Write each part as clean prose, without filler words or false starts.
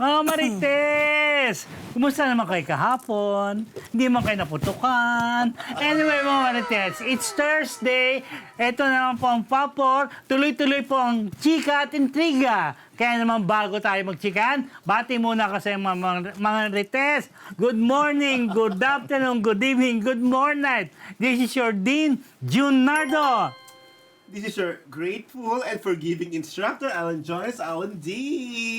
Oh, Marites! Kumusta naman kayo kahapon? Hindi man kayo naputukan? Anyway, mga Marites, it's Thursday. Ito naman po ang Papor. Tuloy-tuloy po ang chika at intriga. Kaya naman bago tayo magchikan, bati muna kasi mga Marites. Good morning, good afternoon, good evening, good morning. This is your Dean, Junardo. This is your grateful and forgiving instructor, Alan Joyce, Alan D.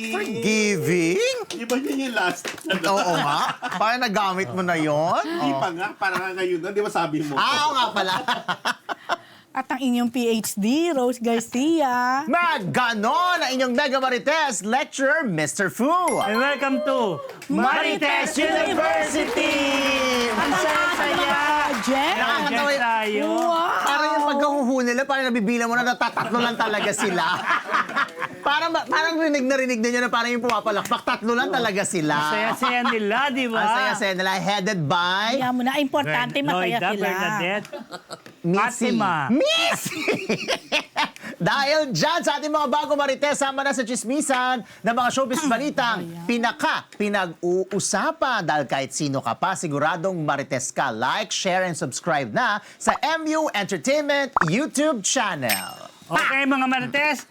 Forgiving? Di ba yun yung last? Oo nga. Parang nagamit mo na yon. Hindi pa nga, parang ngayon na, di ba sabi mo? Oo nga pala. At ang inyong PhD, Rose Garcia. Ganon ang inyong Mega Marites Lecturer, Mr. Fu. And welcome to Marites University! Ang saya-saya! Jen? Nakakatawa Diyan tayo. Wow! Parang yung pagkahuhu nila, parang nabibilang mo na natatatlo lang talaga sila. parang rinig na nyo na parang yung pumapalakpak, tatlo lang talaga sila. Saya-saya nila, di ba? Ang saya-saya nila, headed by Kaya mo na, importante masaya Lloyda, sila. Bernadette, Missy. Fatima. Missy! Dahil dyan sa ating mga bago Marites, sama na sa chismisan ng mga showbiz balitang pinag-uusapan. Dahil kahit sino ka pa, siguradong Marites ka. Like, share, and subscribe na sa MU Entertainment YouTube channel. Okay, mga Marites,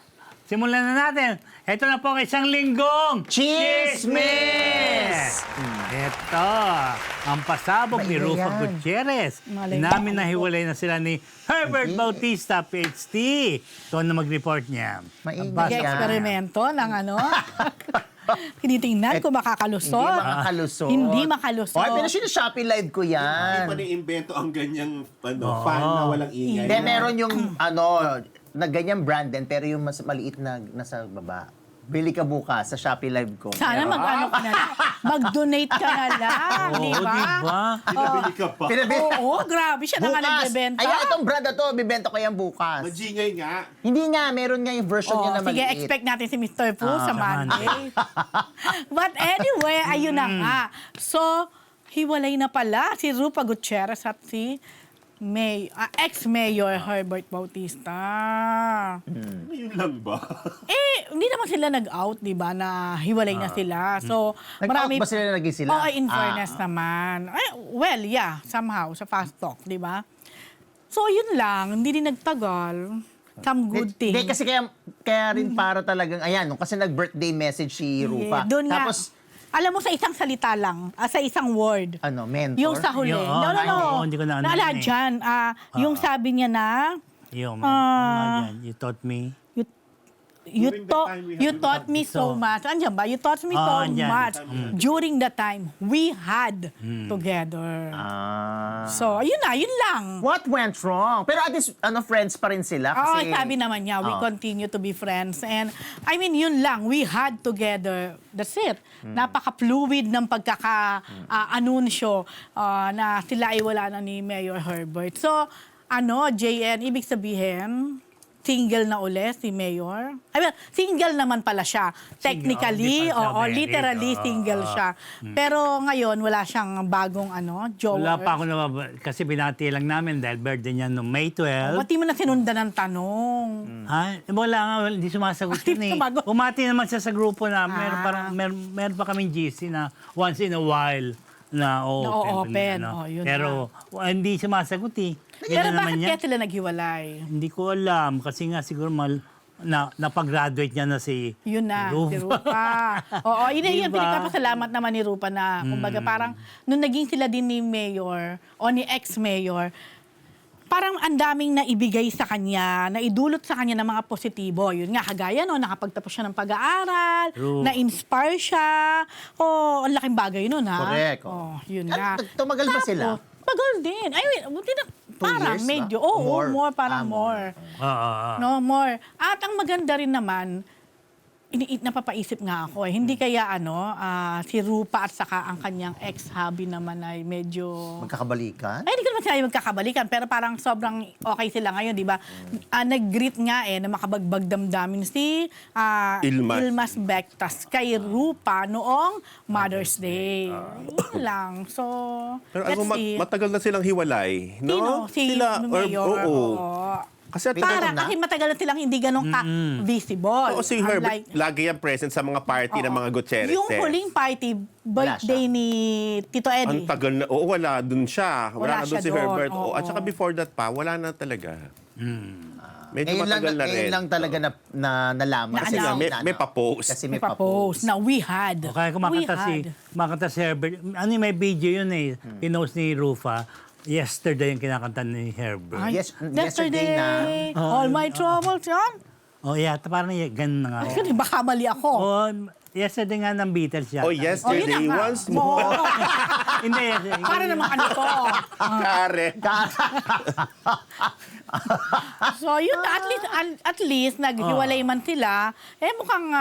simulan na natin. Ito na po ang isang linggong Chismis! Ito, ang pasabog ni Maingay Rufa yan. Gutierrez. Malay Namin ko. nahiwalay na sila ni Herbert Bautista, PhD. Ito na mag-report niya. Maingay Basta- yan. Nag-eksperimento ng ano. Tinitingnan kung makakalusot. Hindi makakalusot. Hindi makalusot. Okay, pero Shopee Live ko Hindi yan. pa na-invento ang ganyang fan na walang ingay. Hindi, meron yung na ganyang brand din, pero yung mas maliit na nasa baba. Bili ka bukas sa Shopee Live ko. Sana mag-ano ka na lang. Mag-donate ka na lang. Oo, di ba? di ba? Pinabili ka pa. Oo, grabe siya na nga nagbebenta. Ayan, itong brand na to, bibenta ko yan bukas. Majingay nga. Hindi nga, meron nga yung version niya na Sige, maliit. expect natin si Mr. Fu sa sa Monday. But anyway, ayun na nga. So, hiwalay na pala si Rufa Gutierrez at si ex-mayor Herbert Bautista. Yun lang ba? Hindi naman sila nag-out, di ba, na hiwalay na sila. So, Nag-out ba sila na naging sila? Oo, in fairness naman. Well, yeah, somehow, sa fast talk, di ba? So, yun lang. Hindi din nagtagal. Some good thing. Hindi, kasi kaya rin para talagang, ayan, kasi nag-birthday message si Rufa. Doon nga. Tapos, Alam mo, sa isang salita lang, sa isang word. mentor? Yung sa huli. Yung- No. hindi ko na ano Naalala yun eh. dyan, yung sabi niya na, Yung, you taught me. During the time we you had- taught me so much. Andiyan ba? You taught me so andyan. much during the time we had together. So, yun lang. What went wrong? Pero at least, friends pa rin sila. Oo, Kasi, sabi naman niya, we continue to be friends. And, I mean, yun lang. We had together. That's it. Napaka-fluid ng pagkaka-anunsyo na sila ay wala na ni Mayor Herbert. So, JN, ibig sabihin, single na uli si Mayor. I mean, single naman pala siya. Technically, hindi pa siya married. literally single siya. Pero ngayon, wala siyang bagong jowa. Wala pa ako kasi binati lang namin dahil birthday niya noong May 12. Pati mo na sinundan ng tanong. Wala nga, hindi sumasagot yun eh. Sumagot. Umati naman siya sa grupo na meron pa kaming GC na once in a while na open. Yun pero hindi sumasagot eh. Pero Ganun naman bakit niya. kaya sila naghiwalay? Hindi ko alam kasi nga siguro napag-graduate niya na si Yun na, si Rufa. Rufa. Oo, yun Diba? yung pinagpapasalamat naman ni Rufa na, kumbaga parang, nung naging sila din ni Mayor, o ni ex-Mayor, parang ang daming naibigay sa kanya, naidulot sa kanya ng mga positibo. Yun nga, kagaya nakapagtapos siya ng pag-aaral, True. na-inspire siya. Ang laking bagay nun, ha? Correct. Yun nga. Tumagal ba sila? Tagal din. I mean, parang years ba? medyo, more, parang more. No, more. At ang maganda rin naman, napapaisip nga ako hindi kaya si Rupa at saka ang kanyang ex-hubby naman ay medyo... Magkakabalikan? Ay, hindi ko naman sinabi magkakabalikan, pero parang sobrang okay sila ngayon, di ba? Nag-greet nga na makabagbag damdamin si Ilmas Bectas kay Rupa noong Mother's Day. Yun lang. So, Pero let's see. matagal na silang hiwalay, no? Sino? Si Sila, Mayor. oo. Oo. Kasi at Para, kasi matagal na silang hindi ganun ka-visible. Oo, si Herbert, Unlike- lagi yan present sa mga party ng mga Gutierrez. Yung huling party, birthday ni Tito Ang Eddie. tagal na, oo, wala dun siya. Wala Wala na dun siya si doon, Herbert. Oo, oo. at saka before that pa, wala na talaga. Medyo matagal na rin. Ngayon lang talaga na nalaman. Na Kasi announce. May pa-post. Kasi May may pa-post pa-post. na we had. O kaya kumakanta si Herbert. Ano yung may video yun eh. Pinost ni Rufa. Yesterday yung kinakanta ni Herbert. Ay, Yesterday na. All my troubles, yan. Oh yeah, parang ganun na nga. Kasi baka mali ako. Oh, yesterday nga ng Beatles yan. Oh, yesterday, yun na nga. once more. Oo. Hindi, yesterday. Para naman ano to. Kare. So yun, at least naghiwalay man sila, mukhang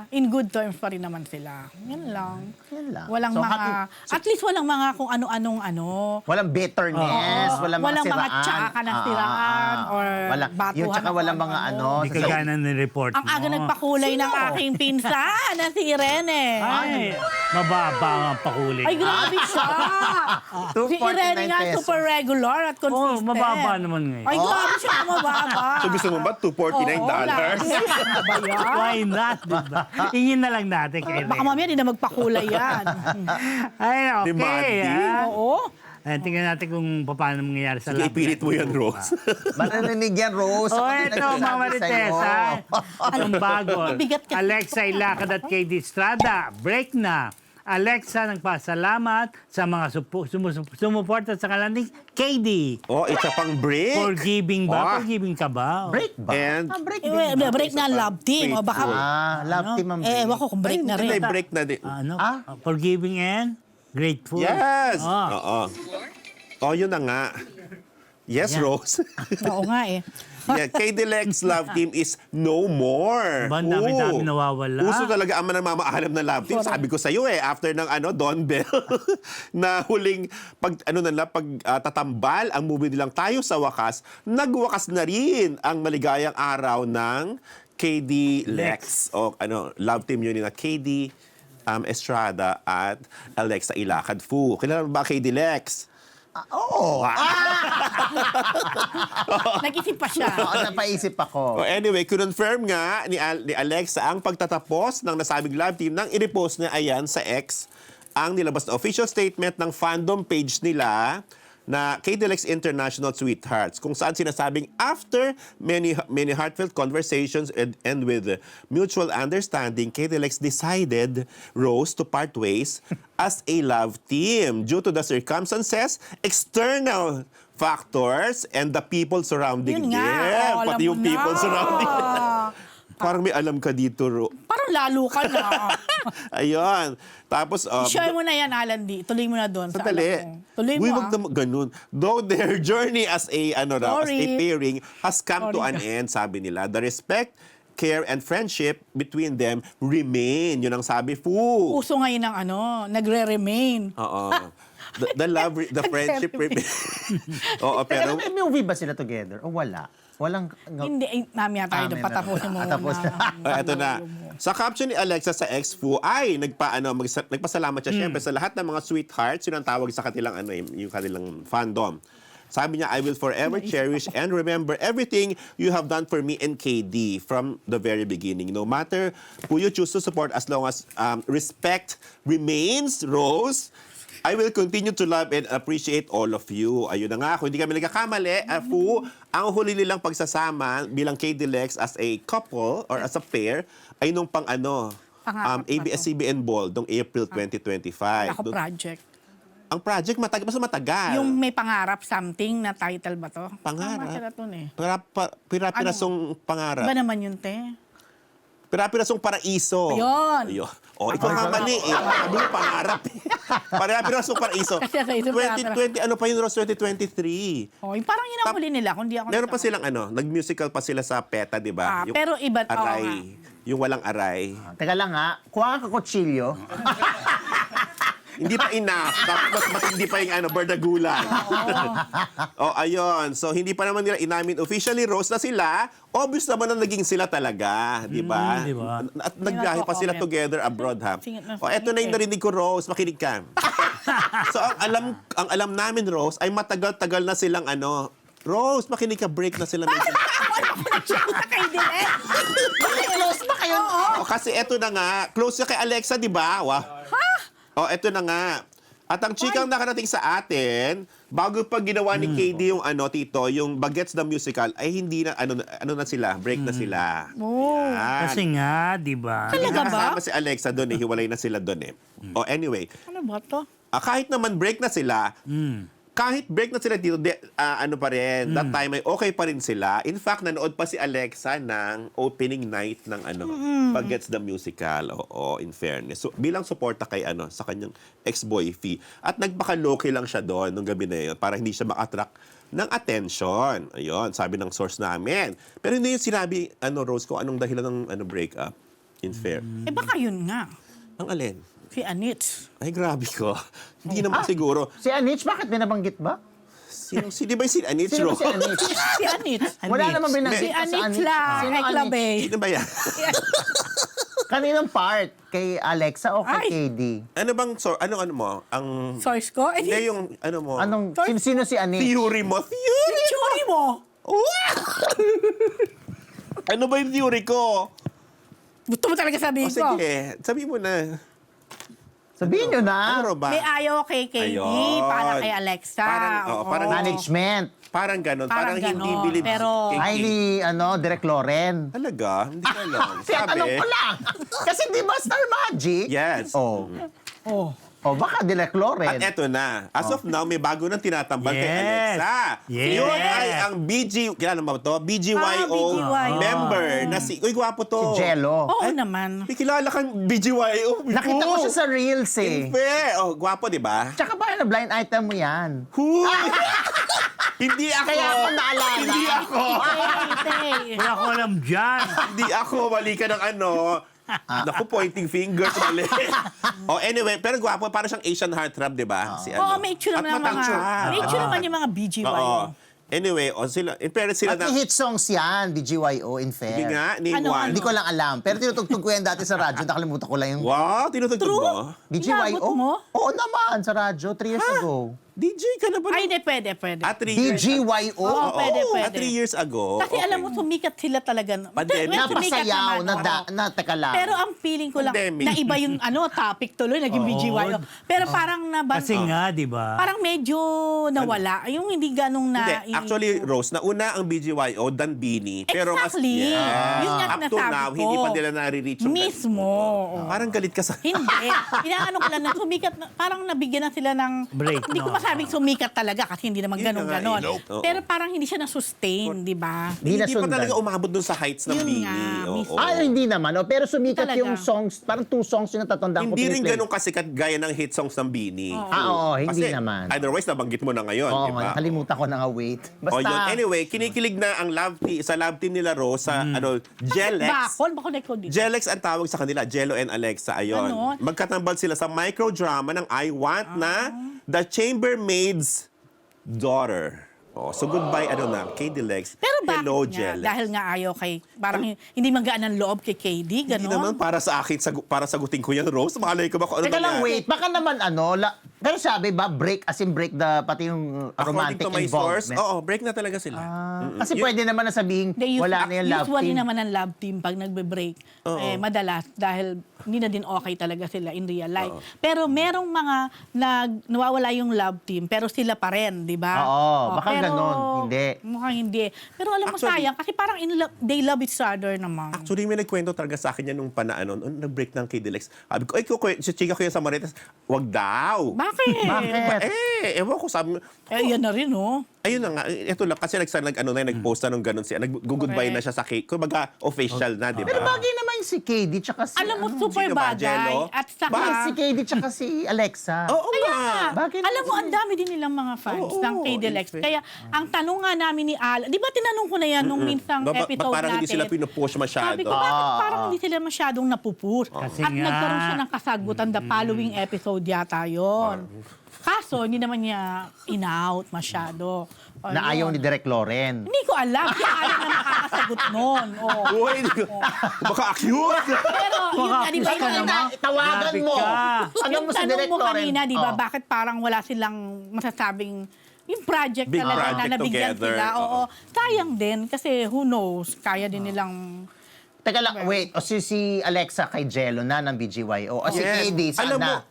in good terms pa rin naman sila. Yan lang. Yan lang. Walang So, mga, at least walang mga kung ano-anong ano. Walang bitterness, walang mga Walang mga siraan. tsaka ng siraan or batuhan Yung tsaka ng walang ano. mga ano. Hindi ka gana ni-report Ang aga mo. nagpakulay ng aking pinsan na si Irene. Ay, mababa ang pakulay. Ay, grabe siya. Si 249 Irene nga pesos. super regular at consistent. mababa naman ngayon. Ay, grabe siya mababa. So gusto mo ba $249? Ano ba yan? Why not, diba? Ingin na lang natin kay Baka Ren. mamaya di na magpakulay yan. Ay, okay. Demanding. Oo. Ay, tingnan natin kung paano mangyayari sa Sige, love ipilit mo life. yan, Rose. Marinig yan, Rose. Oh, Ako din eto, nagsasabi mga Marites, sa'yo. ha? Anong bago? Bigat kasi. Alexa Ilacad at KD Estrada, break na. Alexa nagpasalamat sa mga sumuporta sa kanilang KD. Oh, isa pang break. Forgiving ba? Oh. Forgiving ka ba? Break ba? And, Break Break na ang love team. O baka, love team ang break. ewan ko kung break na rin. May break na din. Ano? Forgiving and grateful. Yes! Ah. Oo. Oh, yun na nga. Yes, Rose. Oo nga eh. Yeah, KD Lex love team is no more. Ba, ang dami-dami Oo. nawawala. Uso talaga ang namamaalam na love team. Sabi ko sa iyo after ng Don Bell na huling tatambal ang movie nilang Tayo sa Wakas, nagwakas na rin ang maligayang araw ng KD Lex. O love team yun na KD Estrada at Alexa Ilacad Fu. Kilala mo ba KD Lex? Oo. Nag-isip pa siya. Oo, napaisip ako. Oh, anyway, confirm nga ni Alexa ang pagtatapos ng nasabing love team nang i-repost niya ayan sa X ang nilabas na official statement ng fandom page nila na KDLX International Sweethearts, kung saan sinasabing after many heartfelt conversations and with mutual understanding, KDLX decided, Rose, to part ways as a love team due to the circumstances, external factors, and the people surrounding Yun nga. them. Oh, alam Pati yung mo people na. surrounding them. Parang may alam ka dito, Parang lalo ka na. Ayun. Tapos, I-share mo na yan, Alan D. Tuloy mo na doon. sa Sandali. alam mo. Tuloy mo. Uy, wag naman ganun. Though their journey as a Sorry. pairing has come to Sorry an ka. end, sabi nila. The respect, care, and friendship between them remain. Yun ang sabi, Fu. Uso ngayon ng nagre-remain. Oo. The love, the friendship remain. Oo, Pero pero may movie ba sila together? O wala? Walang... Hindi, mamaya tayo Amen. patapusin mo. Tapos na. eto na. Sa caption ni Alexa sa ex-Fu ay nagpasalamat siya syempre sa lahat ng mga sweethearts. Yun ang tawag sa kanilang yung kanilang fandom. Sabi niya, I will forever cherish and remember everything you have done for me and KD from the very beginning. No matter who you choose to support, as long as respect remains, Rose, I will continue to love and appreciate all of you. Ayun na nga, kung hindi kami nagkakamali, Fu, ang huli nilang pagsasama bilang KD Lex as a couple or as a pair ay nung Pangarap na to. ABS-CBN Ball noong April 2025. Ako project. Ang project, mas matagal. Yung may pangarap something na title ba to? Pangarap? Tama sila dun eh. Pira-pirasong pangarap. Iba naman yun, te. Pira-pirasong paraiso. Ayun. Oh, ikaw nga mali eh. Sabi mo pangarap eh. Pira-pirasong paraiso. Kasi sa isip 2020, ano pa yun, Rose? 2023. Oh, yung parang yun ang huli nila. Kung di ako Meron pa silang nag-musical pa sila sa PETA, di ba? Yung pero iba. oo nga. aray. Yung walang aray. Teka lang ha, kuha ka kutsilyo. Hindi pa enough. Dapat mas matindi pa yung berdagulan. Oh, ayun. So, hindi pa naman nila inamin officially, Rose, na sila. Obvious naman na naging sila talaga. Di ba? di ba? At nagbiyahe pa sila comment. together abroad, ha? Singit na Oh, eto na yung narinig ko, Rose. Makinig ka. So, ang alam namin, Rose, ay matagal-tagal na silang Rose, makinig ka, break na sila. Kay Direk. Close ba kayo? O, kasi eto na nga, close ka kay Alexa, di ba? O, eto na nga. At ang chikang nakarating sa atin, bago pa ginawa ni KD yung Tito, yung Bagets the Musical, ay hindi na, ano na sila, break na sila. Oh. Yan. Kasi nga, di ba? Talaga ba? Kasama si Alexa doon hiwalay na sila doon O anyway, Ano ba to? kahit naman break na sila, kahit break na sila dito, pa rin, that time ay okay pa rin sila. In fact, nanood pa si Alexa ng opening night ng Bagets the Musical. Oo, in fairness. So, bilang suporta kay sa kanyang ex-boy Fee. At nagpaka-low-key lang siya doon nung gabi na yun para hindi siya ma-attract ng attention. Ayun, sabi ng source namin. Pero hindi yung sinabi, Rose, kung anong dahilan ng breakup. In fair. Baka yun nga. Ang alin? Si Anits. Ay, grabe ko. Hindi naman siguro. Si Anich, bakit binabanggit ba? Di ba si Anich, Sino ba Rose? si Anich? Si Anits. Wala naman Si binanggit pa sa Anits Anich. lang. Sino Kay Anich? Clabe. Sino ba yan? Kaninong part? Kay Alexa o kay Ay. KD? Ano bang, ano mo? Ang, Source ko? Eh, hindi yung, mo? Sino si Anich? Theory mo? Theory! Churi mo. Ano ba yung theory ko? Gusto mo talaga sabihin ko? Sige, sabi mo na. Sabihin nyo na. Ano ba? May ayaw kay KD Ayun. para kay Alexa. Oo. parang Management. Parang ganon. Parang Parang hindi ganon, believe pero- kay Ay Kim. ni, Direk Loren. Talaga? Hindi ko alam. Tanong ko lang. Kasi di ba Star Magic? Yes. Oh. Oh. O baka Direk At Loren. eto na. As of now, may bago nang tinatambal kay Yes. Alexa. Yes. Yun ay ang kilala mo ba to? BGYO BGYO. member na uy, gwapo to. Si Jello. Oo naman. May kilala kang BGYO. Nakita ko siya sa Reels eh. Fair. Oh, gwapo, di ba? Tsaka ba na blind item mo yan? Huy! Hindi ako. Kaya ako naalala. Hindi ako. Wala ko alam dyan. Hindi ako. Mali ka ng Naku, pointing fingers. Mali. Anyway, pero gwapo. Parang siyang Asian heartthrob, di ba? Si Oo, may itsura At naman matangkad. may itsura naman yung mga BGY. Oo. Anyway, sila, in fairness sila At na... may hit songs yan, BGYO, in fair. Hindi nga, name Ano, one. Hindi ko lang alam. Pero tinutugtog ko yan dati sa radyo. Nakalimutan ko lang yung Wow, tinutugtog True? mo? BGYO. Inabot mo? Oo naman, sa radyo, 3 years ago. DJ ka na ba? Ay, hindi, pwede. 3 years BGYO. Oo, pwede, pwede. 3 years ago. Kasi alam mo, sumikat sila talaga. Pandemic. Well, sumikat Napasayaw, naman, oo. teka lang. Pero ang feeling ko lang, Pandemic. na iba yung topic tuloy, naging BGYO. Pero parang Kasi nga, di ba? parang medyo nawala. Yung hindi ganong na... Hindi, actually, Rose, nauna ang BGYO than Bini. Pero mas, Exactly. Yun nga up to sinasabi now, ko. hindi pa nila nare-reach yung Mismo. Oo. Parang galit ka sa... Hindi. Inaano ko lang na sumikat, parang nabigyan na sila ng... Break, Hindi ko no? masabing sumikat talaga kasi hindi naman Yun na nga, ganon-ganon. Oo. Pero parang hindi siya na-sustain, di ba? Hindi Hindi pa nasundan. talaga umabot dun sa heights ng Yun Bini. nga, Oo. mismo. Hindi naman. Pero sumikat Talaga. yung songs, parang 2 songs yung natatandaan ko. Hindi rin piniplay. ganun kasikat gaya ng hit songs ng Bini. Oo, hindi Kasi naman. otherwise, nabanggit mo na ngayon, Oo, di ba? nakalimutan ko na nga, wait. O Basta, yun. Anyway, kinikilig na ang sa love team nila Rose sa Jelex. Bako dito. Jelex ang tawag sa kanila, Jello and Alexa. Ayun. Ano? Magkatambal sila sa microdrama ng I Want na The Chambermaid's Daughter. So goodbye, KD Lex. Pero bakit Hello, nga? Jelex. Dahil nga ayaw kay... Parang hindi magaan ang loob kay KD, Hindi naman gano'n? para sa akin, para sagutin ko yan, Rose. Malay ko ba kung ano teka lang, mangyari? wait. Baka naman pero sabi ba, break, as in break pati yung According romantic to my source, involvement? break na talaga sila. Kasi pwede naman na sabihin, wala na yung love Usually team. naman ang love team pag nagbe-break, madalas dahil hindi na din okay talaga sila in real life. Pero merong mga nawawala yung love team pero sila pa rin, di ba? Oo, baka ganon. Hindi. Mukhang hindi. Pero alam mo Actually- sayang kasi parang they love each other naman. Actually, may nagkwento talaga sa akin yan nung panaanon. Nag-break ng KD Lex. Sabi ko, si chika ko yan sa Marites, wag daw. Bakit? Ewan ko, sabi mo, Yan na rin, oh. ayun na nga, ito lang, kasi nag-post na nung ganun siya, nag-goodbye na siya sa cake. Kumbaga, official na, di Pero ba? bagay naman yung si KD tsaka si... Alam mo, super Sino ba, bagay. Jello? At saka, si KD tsaka si Alexa. Oo nga. Bagay alam mo, naman ang dami din nilang mga fans Oo, ng KD Lex. in fact. Kaya, ang tanong nga namin ni Al, di ba tinanong ko na yan nung minsang episode Parang natin? hindi sila pinupush masyado. Sabi ko, bakit parang hindi sila masyadong napupush? Kasi At nga. nagkaroon siya ng kasagutan the following episode yata yon. Kaso, hindi naman niya in-out masyado. Na ayaw ni Direk Loren. Hindi ko alam. Siya ayaw na nakakasagot nun. Oh. Uy, baka accused. Pero, yun nga, di ba? Baka Yung, naman. Tawagan Grabe mo. ka. Ano yung mo si tanong Direk mo Loren? kanina, di ba, Oh. bakit parang wala silang masasabing yung project Big talaga project na nabigyan together, sila. oo. Oo. Sayang din kasi who knows, kaya din nilang... Teka lang, wait. O si Alexa kay Jello na ng BGYO. O si Yes. KD, saan Alam mo, na?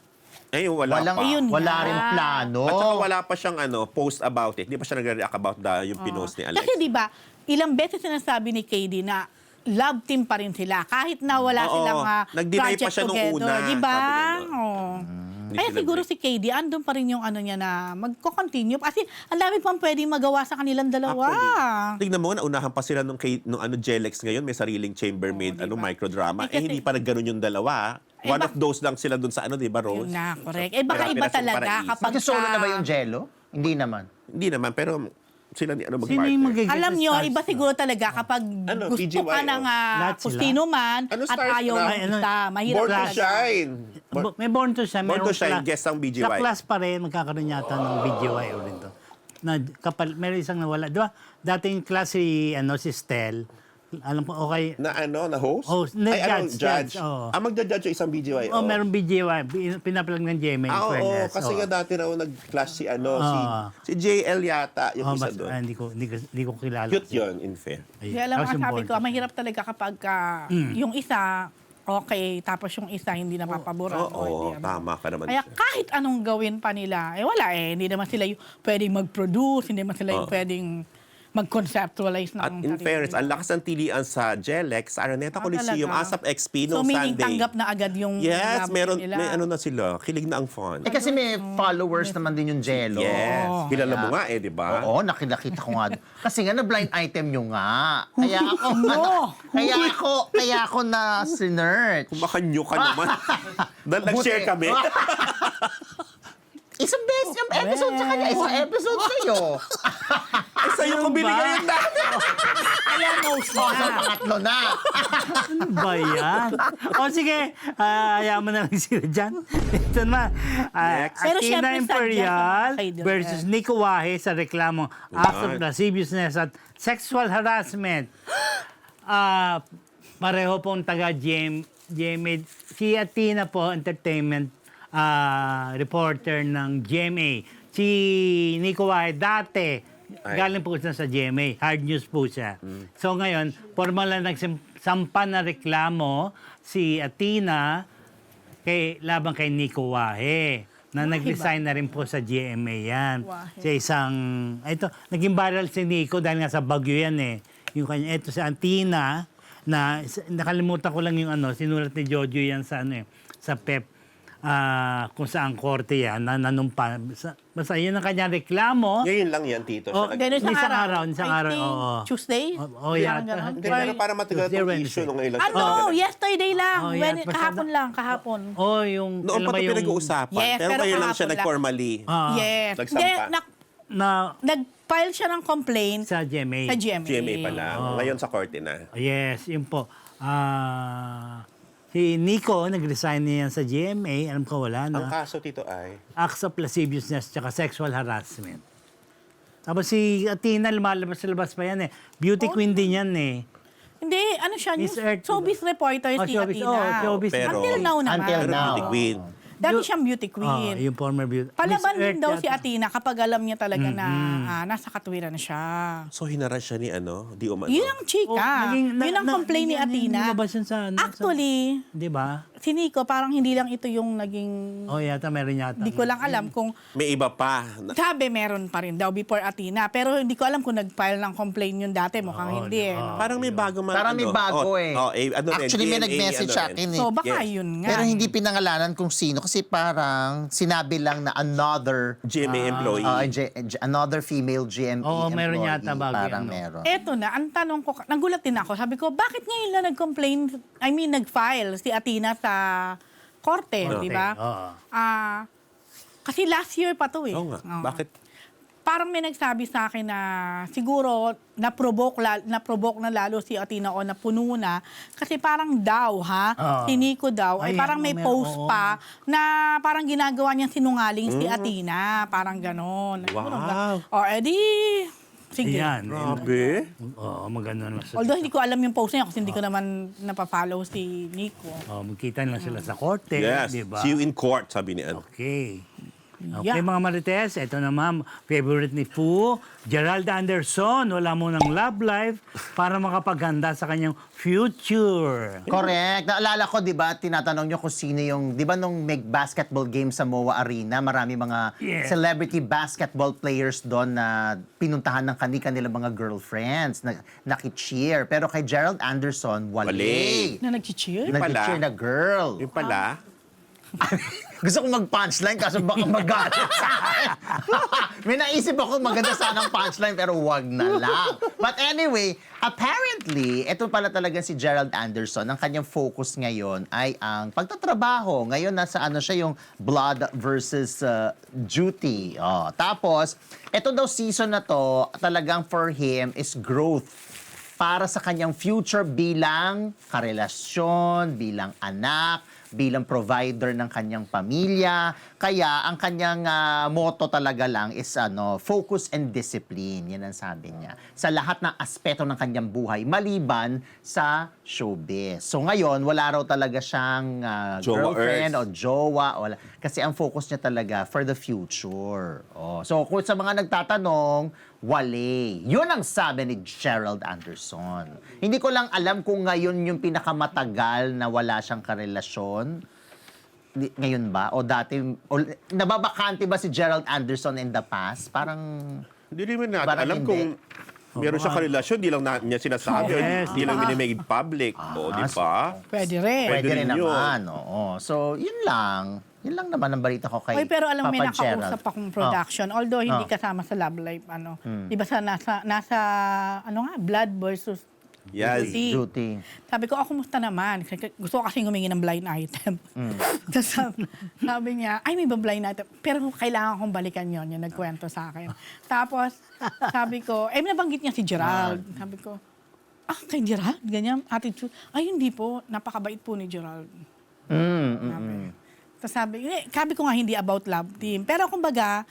wala Walang, pa. Ayun wala nga. rin plano. At saka wala pa siyang post about it. Hindi pa siya nagre-react about yung pinost ni Alex. Kasi di ba, ilang beses sinasabi ni KD na love team pa rin sila. Kahit na wala Oo. silang Nag-deny project pa siya nung together. una, Di ba? sabi niya, no? Oo. Hindi Kaya sila siguro break. si KD, andun pa rin yung ano niya na magko-continue. Kasi ang dami pang pwedeng magawa sa kanilang dalawa. Actually, tignan mo, naunahan pa sila nung Jelex ngayon, may sariling chambermaid, Oo, diba? microdrama. Eh, kasi- Hindi pa nagganon yung dalawa. Eh, One of those lang sila dun sa di ba, Rose? Yun na, correct. Eh baka Pero iba Pinasong talaga Paraiso. kapag Magkasolo na ba yung Jello? Hindi naman. Hindi naman, pero sila ni Sino yung mag-partner. magiging Alam nyo, stars? iba siguro talaga kapag gusto PGY, ka ng Lahat sila? kustino man Ano at stars ayaw na? mo Ay, ano? isa. Mahirap Born to talaga. Shine. May Born to Shine. Born to merong Shine, cla- guest ang BGY. Sa class pa rin, magkakaroon yata ng BGY ulit to. Meron isang nawala. Di ba? Dating class si Stel. Alam ko, okay. Na host? Oh, Ay, judge, oo. magja-judge yung isang BGY. Oh, meron BGY. Pinapalag ng GMA. Oo, fairness. kasi Oo. nga dati raw nag-class Ah. si JL yata, yung Oh, isa basta, doon. hindi ko kilala. Cute yun, in fair. Ayun. Kaya alam mo, Tapos yung sabi Born ko, to- mahirap talaga kapag yung isa, okay, tapos yung isa hindi napapaboran. Oo, tama ka naman. Kaya kahit anong gawin pa nila, wala hindi naman sila yung pwedeng mag-produce, hindi naman sila yung pwedeng mag-conceptualize ng At in sarili fairness, nila. ang lakas ng tilian sa Jelex, Araneta Coliseum, talaga. ASAP XP So, noong meaning Sunday. tanggap na agad yung Yes, love meron, nila. may na sila. Kilig na ang fun. Eh kasi may followers naman din yung Jello. Yes, kilala mo nga di ba? Oo, nakita ko nga. Kasi nga na-blind item nyo nga. Kaya ako, kaya ako na sinert. Kumakanyo ka naman. Dahil nag-share Buti. kami. Isang beses yung episode sa kanya, isang episode sa'yo. Ay, sa'yo ko binigay yung dati. Kaya knows O, so na. pangatlo na. Ano ba yan? O sige, hayaan mo na lang sila dyan. Ito na. Next. Pero Athena syempre, Imperial sadya sa mga versus Nico Wahe sa reklamong acts of lasciviousness at sexual harassment. Pareho pong taga-GMA. Si Athena po, entertainment reporter ng GMA. Si Nico Wahe dati, galing po siya sa GMA. Hard news po siya. So ngayon, formal na nagsampa na reklamo si Athena laban kay Nico Wahe na nag-resign na rin po sa GMA yan. Wahe. Sa isang, ito, naging viral si Nico dahil nga sa Bagyo yan eh. Yung kanya, ito si Athena, na nakalimutan ko lang yung sinulat ni Jojo yan sa sa PEP. Kung saan korte yan, na nanumpa. Basta yun ang kanyang reklamo. Ngayon lang yan, Tito. Oh, Siya nag- Then, isang Isang araw. araw, isang I araw, think oo. Tuesday? Yeah. Parang ganon. Hindi, pero para matagal Tuesday, itong Wednesday. issue nung ngayon lang. Yesterday lang. Oh, yeah. Kahapon. Oh, yung... Noon kailan pa ba ito yung- pinag-uusapan. Yes, pero pero ngayon lang siya kahapon lang. nag-formally. Yes. Nagsampa. Hindi, Na nag-file siya ng complaint sa GMA. sa GMA. GMA pa lang. Ngayon sa korte na. Yes, yun po. Si Nico, nag-resign niya sa GMA. Alam ko wala Ang na. kaso, Tito, ay... Acts of lasciviousness tsaka sexual harassment. Tapos si Athena, lumalabas-labas pa yan eh. Beauty queen din yan eh. Hindi, ano siya, Miss yung Earth, showbiz reporter si showbiz. Athena. Oh, showbiz. Pero- Until now naman. Until Pero now. beauty queen. Dati siyang beauty queen. Yung former beauty. Palaban Miss din Earth daw yata. si Athena kapag alam niya talaga na nasa katwiran siya. So, hinaras siya ni Di umano. Yun ang chika. Yun ang complaint ni Athena. Lumabas yun sa Actually, Di ba? si Nico, parang hindi lang ito yung naging... Oh, yata, meron yata. Hindi ko lang alam kung... May iba pa. Sabi, meron pa rin daw before Athena. Pero hindi ko alam kung nag-file ng complaint yun dati. Mukhang hindi eh. Parang may bago man. Parang may bago eh. Actually, may nag-message sa akin eh. So, baka Yes. yun nga. Pero hindi pinangalanan kung sino kasi parang sinabi lang na another GMA employee. another female GMA Oo, meron employee. yata bago Parang yan, no? meron. Eto na, ang tanong ko, nagulat din ako. Sabi ko, bakit ngayon lang nag-complain, nag-file si Athena sa korte, di ba? Oo. Kasi last year pa to eh. Oo nga. Oo. Bakit? Parang may nagsabi sa akin na siguro na-provoke na lalo si Athena o napuno na. Kasi parang daw, si Nico daw, ay Ay, parang may meron, post oo. pa na parang ginagawa niyang sinungaling si Athena. Parang ganon. Wow. O, edi, sige. Ayan. Grabe. Oo, maganda naman. Although hindi ko alam yung post niya kasi hindi ko naman napafollow si Nico. Oh, magkita lang sila sa korte, Yes. di ba? See you in court, sabi ni ano. Okay. Okay, Yeah. mga Marites, ito naman, favorite ni Fu, Gerald Anderson, wala mo ng love life para makapaganda sa kanyang future. Correct. Naalala ko, di ba, tinatanong nyo kung sino yung, di ba nung may basketball game sa MOA Arena, marami mga Yeah. celebrity basketball players doon na pinuntahan ng kanilang mga girlfriends, na nakicheer. Pero kay Gerald Anderson, wala. Wali. Na nag-cheer? pala. Nag-cheer na girl. Yung pala, Gusto ko mag-punchline kaso baka magalit sa akin. May naisip ako maganda sanang punchline pero wag na lang. But anyway, apparently, ito pala talaga si Gerald Anderson. Ang kanyang focus ngayon ay ang pagtatrabaho. Ngayon nasa ano siya yung blood versus duty. Oh, tapos, ito daw season na to, talagang for him is growth para sa kanyang future bilang karelasyon, bilang anak, bilang provider ng kanyang pamilya. Kaya ang kanyang motto talaga lang is focus and discipline. Yan ang sabi niya. Sa lahat ng aspeto ng kanyang buhay, maliban sa showbiz. So ngayon, wala raw talaga siyang Jowa girlfriend Earth. o jowa. Wala. Kasi ang focus niya talaga for the future. Oh. So kung sa mga nagtatanong, wale. Yun ang sabi ni Gerald Anderson. Hindi ko lang alam kung ngayon yung pinakamatagal na wala siyang karelasyon. Ngayon ba? O dati, nababakante ba si Gerald Anderson in the past? Parang, hindi rin natin Parang alam hindi. kung meron siya karelasyon, di lang niya sinasabi, Yes. di lang minimade public. O, di ba? Pwede rin. Pwede pwede rin rin yun. naman. Oo. So, yun lang. Yun lang naman ang balita ko kay Oy, pero alam mo, may Papa Gerald. nakausap akong production. Although hindi Oh. kasama sa Love Life, di ba nasa Blood versus Yes. Duty. Duty. Sabi ko, kumusta naman? Gusto ko kasi humingi ng blind item. Tapos sabi niya, ay, may ba blind item? Pero kailangan kong balikan yon yung nagkwento sa akin. Tapos, sabi ko, nabanggit niya si Gerald. Sabi ko, kay Gerald? Ganyan, attitude. Ay, hindi po. Napakabait po ni Gerald. Sabi. Tapos sabi ko nga hindi about love team. Pero kumbaga,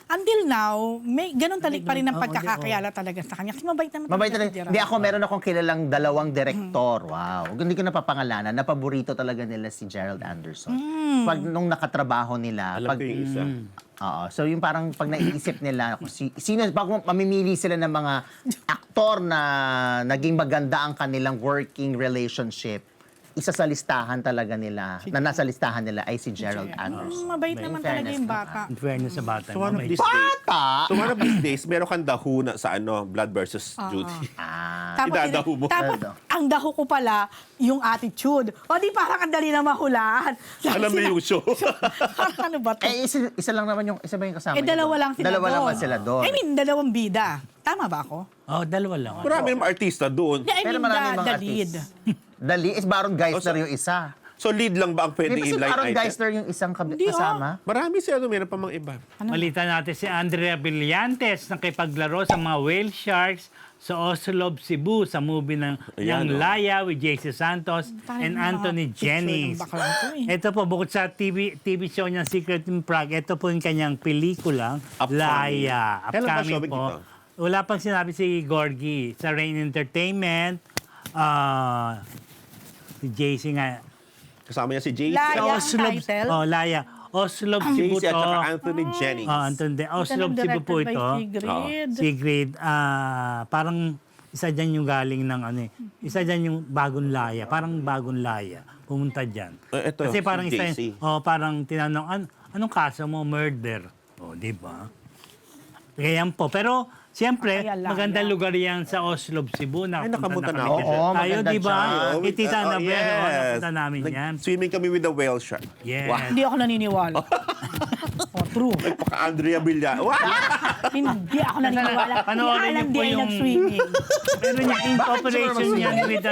until now, may ganun talik pa rin ang pagkakakayala talaga sa kanya. Kasi mabait naman Mabait talaga talaga. si Gerald. Hindi ako, meron akong kilalang dalawang direktor. Wow. Hindi ko napapangalanan. Napaborito talaga nila si Gerald Anderson. Pag nung nakatrabaho nila, Alam ko yung isa. Oo. So yung parang pag naiisip nila, kung sino, pag mamimili sila ng mga aktor na naging maganda ang kanilang working relationship, isa sa listahan talaga nila, na nasa listahan nila ay si Gerald Anderson. Mabait naman talaga yung bata. In fairness sa bata. So one of mabait. these days, Bata! so one of these days, meron kang daho na sa Blood versus Duty. Idadaho mo. Tapos, ang daho ko pala, yung attitude. O di parang ang dali na mahulaan. Alam mo yung show. Parang ano ba to? Isa lang naman isa ba yung kasama niya Dalawa doon? lang sila Dalawa doon. lang ba sila doon? I mean, dalawang bida. Tama ba ako? Oh, dalawa lang. Marami namang artista doon. I Pero mean, maraming mga the lead. Dali is Baron Geisler yung isa. So lead lang ba ang pwede Di ba si in-line Baron item? Geisler yung isang Hindi, kasama? Marami sila, meron pa mga iba. Malita natin si Andrea Villantes na kipaglaro sa mga whale sharks sa Oslob, Cebu sa movie ng Ayan, Yang oh. Laya with JC Santos and mga Anthony picture Jennings. ng baklang to eh. Ito po, bukod sa TV show niyang Secret in Prague, ito po yung kanyang pelikulang Upcoming. Laya. Kailan ba Upcoming showing po. dito? Wala pang sinabi si Gorgie. Sa Rain Entertainment, si JC nga. Kasama niya si JC. Laya. at- ang title? Oh, Laya. Oslob, Cebu JC at to. saka Anthony Jennings. Anton de Oslob, Ito Cebu lang po directed ito. by Sigrid. Sigrid, parang isa dyan yung galing ng isa dyan yung bagong laya, parang bagong laya, pumunta dyan. Ito, Kasi parang si isa, JC. parang tinanong, anong kaso mo? Murder. Di ba? Ganyan po. Pero, siyempre, Kaya laya. magandang lugar yan sa Oslob, Cebu. Ay, nakapunta na kami ako. dyan. Oo, Tayo, maganda di ba? dyan. Kitita na ba? yes. Napunta namin yan. Swimming kami with the whale shark. Yes. Wow. Hindi ako naniniwala. True. Paka-Andrea Villa. Wow! Hindi ako naniniwala. Panoorin Alam niyo po di ay yung- nag-swimming. Pero yung incorporation yan with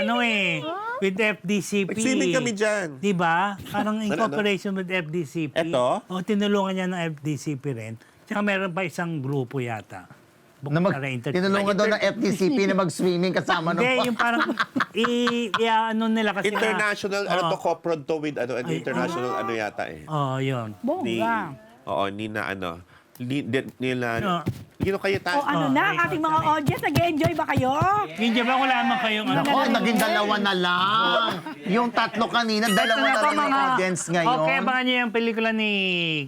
with FDCP. Nag-swimming kami dyan. Di ba? Parang incorporation with FDCP. Eto? O, tinulungan niya ng FDCP rin. Tsaka meron pa isang grupo yata. Na tinulungan daw ng FDCP na mag-swimming kasama nung... Hindi, yung parang ano nila kasi International, Oo. to-coprod to with, international, yata eh. Oh, yun. Ni, Bongga. oo, ni na, nila, No. Kayo tayo. O ano na, ang ating mga audience, nag-enjoy ba kayo? Hindi ba wala naman kayong ano? Nako, naging dalawa na lang. Yung tatlo kanina, dalawa na lang yung audience ngayon. Okay, abangan niyo yung pelikula ni